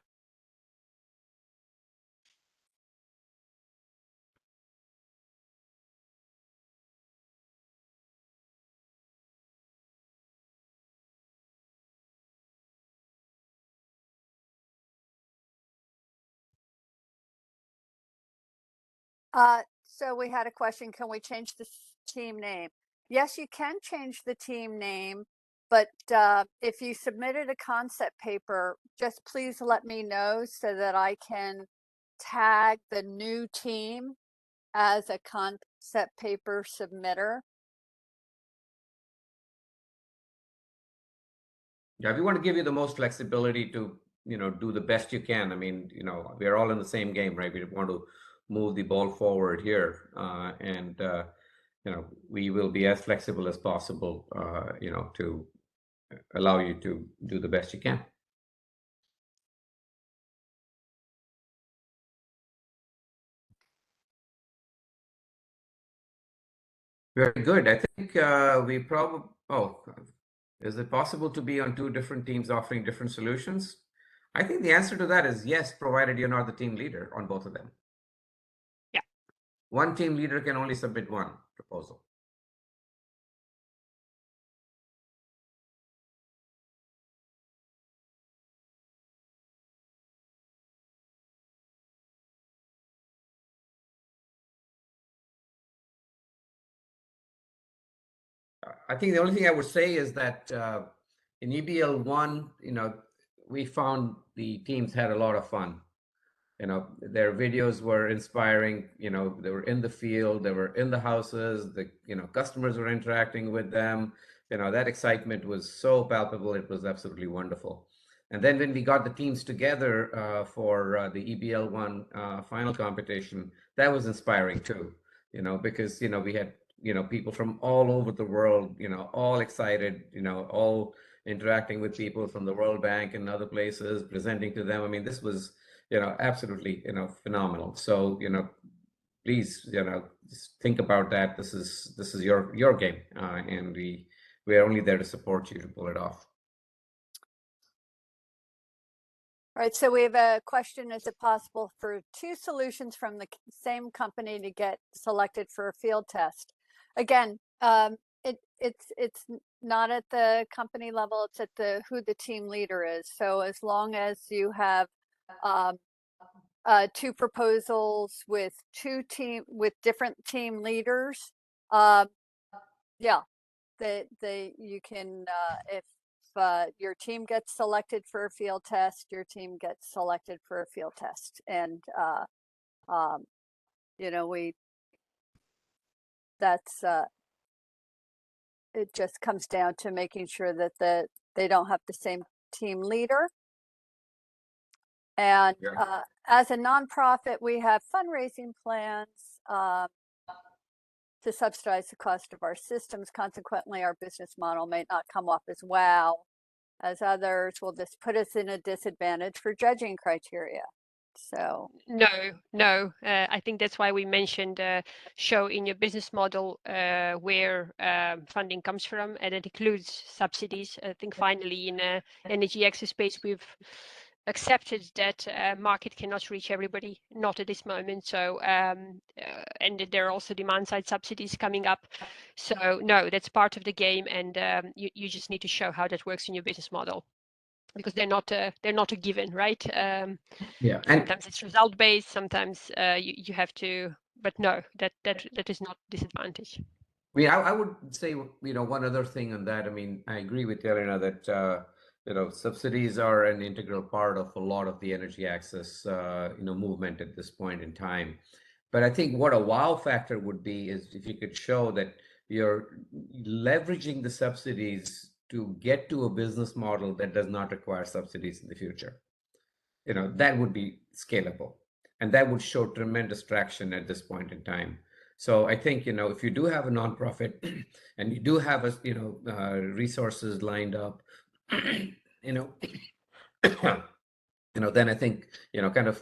So we had a question, can we change the team name? Yes, you can change the team name, but if you submitted a concept paper, just please let me know so that I can tag the new team as a concept paper submitter. Yeah, we want to give you the most flexibility to, do the best you can. I mean, we're all in the same game, right? We want to move the ball forward here. And we will be as flexible as possible, to allow you to do the best you can. Very good. I think we probably, is it possible to be on two different teams offering different solutions? I think the answer to that is yes, provided you're not the team leader on both of them. Yeah. One team leader can only submit one proposal. I think the only thing I would say is that in EBL 1, we found the teams had a lot of fun. Their videos were inspiring. They were in the field, they were in the houses, the customers were interacting with them. That excitement was so palpable. It was absolutely wonderful. And then when we got the teams together for the EBL 1 final competition, that was inspiring too. Because we had people from all over the world, all excited, all interacting with people from the World Bank and other places, presenting to them. I mean, this was absolutely, phenomenal. So, please, just think about that. This is your game, and we are only there to support you to pull it off. All right, so we have a question, is it possible for two solutions from the same company to get selected for a field test? Again, it's not at the company level, it's at who the team leader is. So as long as you have two proposals with different team leaders, yeah, you can, if your team gets selected for a field test, your team gets selected for a field test. And it just comes down to making sure that they don't have the same team leader. And as a nonprofit, we have fundraising plans to subsidize the cost of our systems. Consequently, our business model may not come off as wow as others. Will this put us in a disadvantage for judging criteria? So no. I think that's why we mentioned show in your business model where funding comes from, and it includes subsidies. I think finally in energy access space, we've accepted that market cannot reach everybody, not at this moment. So and there are also demand side subsidies coming up. So no, that's part of the game, and you just need to show how that works in your business model, because they're not a given, right? Yeah, and sometimes it's result based, sometimes you have to, but no, that is not disadvantage. I mean, I would say, one other thing on that. I mean, I agree with Elena that, subsidies are an integral part of a lot of the energy access, movement at this point in time. But I think what a wow factor would be is if you could show that you're leveraging the subsidies to get to a business model that does not require subsidies in the future. That would be scalable, and that would show tremendous traction at this point in time. So I think, if you do have a nonprofit and you do have resources lined up, you know, then I think, kind of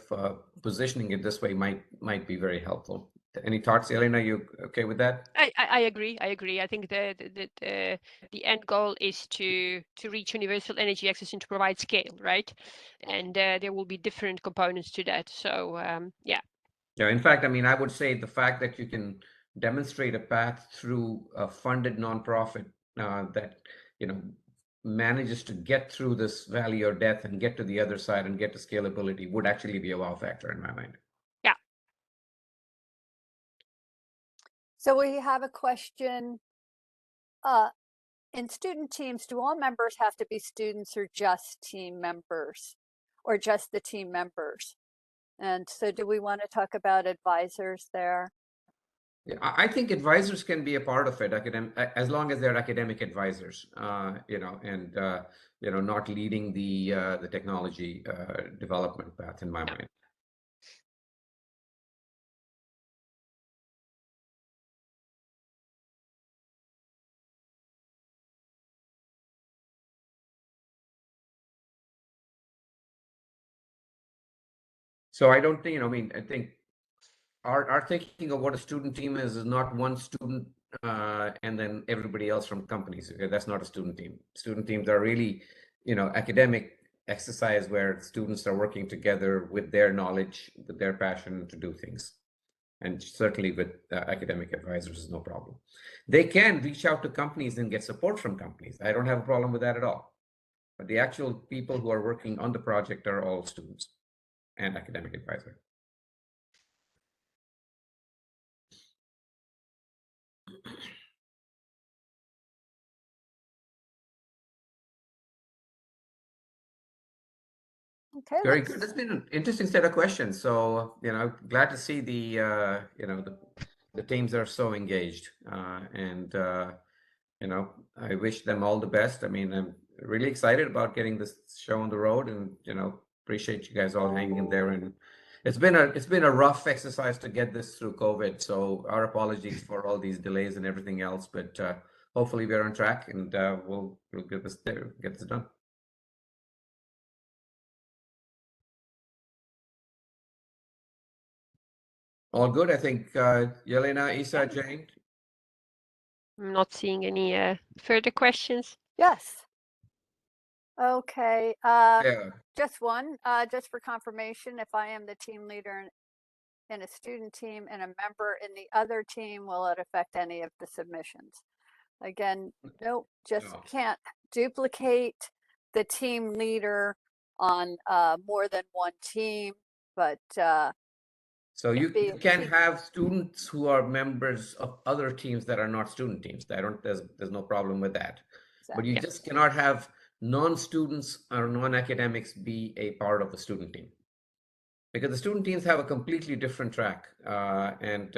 positioning it this way might be very helpful. Any thoughts, Elena? You okay with that? I agree. I think the end goal is to reach universal energy access and to provide scale, right? And there will be different components to that. So yeah. Yeah, in fact, I mean, I would say the fact that you can demonstrate a path through a funded nonprofit that, manages to get through this valley or death and get to the other side and get to scalability would actually be a wow factor in my mind. Yeah. So we have a question. In student teams, do all members have to be students or just team members, or just the team members? And so do we want to talk about advisors there? Yeah, I think advisors can be a part of it, as long as they're academic advisors, and not leading the technology development path, in my mind. So I don't think, I mean, I think our thinking of what a student team is not one student and then everybody else from companies. Okay, that's not a student team. Student teams are really, academic exercise where students are working together with their knowledge, with their passion to do things. And certainly with academic advisors is no problem. They can reach out to companies and get support from companies. I don't have a problem with that at all. But the actual people who are working on the project are all students and academic advisors. Okay, Very good. It's been an interesting set of questions. So, glad to see the teams are so engaged. And I wish them all the best. I mean, I'm really excited about getting this show on the road, and appreciate you guys all hanging in there. And it's been a rough exercise to get this through COVID. So our apologies for all these delays and everything else. But hopefully we're on track, and we'll get this done. All good, I think. Yelena, Isa, Jane? I'm not seeing any further questions. Yes. Okay. Yeah. Just one, just for confirmation, if I am the team leader in a student team and a member in the other team, will it affect any of the submissions? Again, nope, just No. can't duplicate the team leader on more than one team, but So you can have students who are members of other teams that are not student teams. There's no problem with that. But you just cannot have non-students or non-academics be a part of the student team, because the student teams have a completely different track, and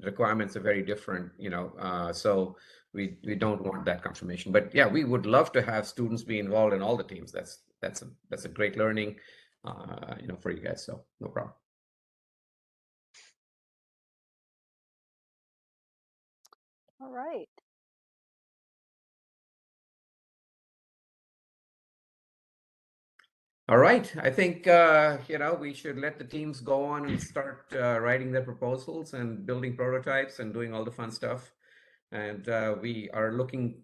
requirements are very different. So we don't want that confirmation. But yeah, we would love to have students be involved in all the teams. That's a great learning, for you guys. So no problem. all right. All right. I think, we should let the teams go on and start writing their proposals and building prototypes and doing all the fun stuff. And we are looking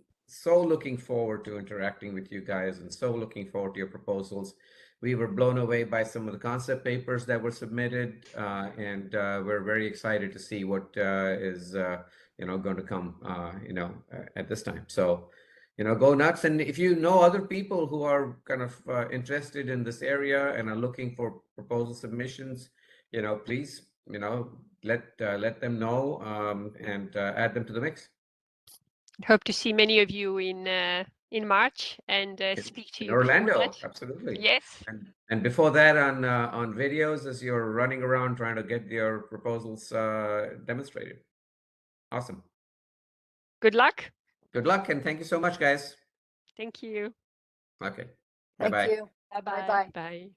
forward to interacting with you guys, and so looking forward to your proposals. we were blown away by some of the concept papers that were submitted, and we're very excited to see what is going to come at this time. So go nuts. And if you know other people who are kind of interested in this area and are looking for proposal submissions, please let them know, and add them to the mix. Hope to see many of you in March and speak to In you before Orlando, that. absolutely. Yes. And before that, on videos as you're running around trying to get your proposals demonstrated. Awesome. Good luck. Good luck, and thank you so much, guys. Thank you. Okay. Thank Bye-bye. you. Bye-bye. Bye-bye. Bye.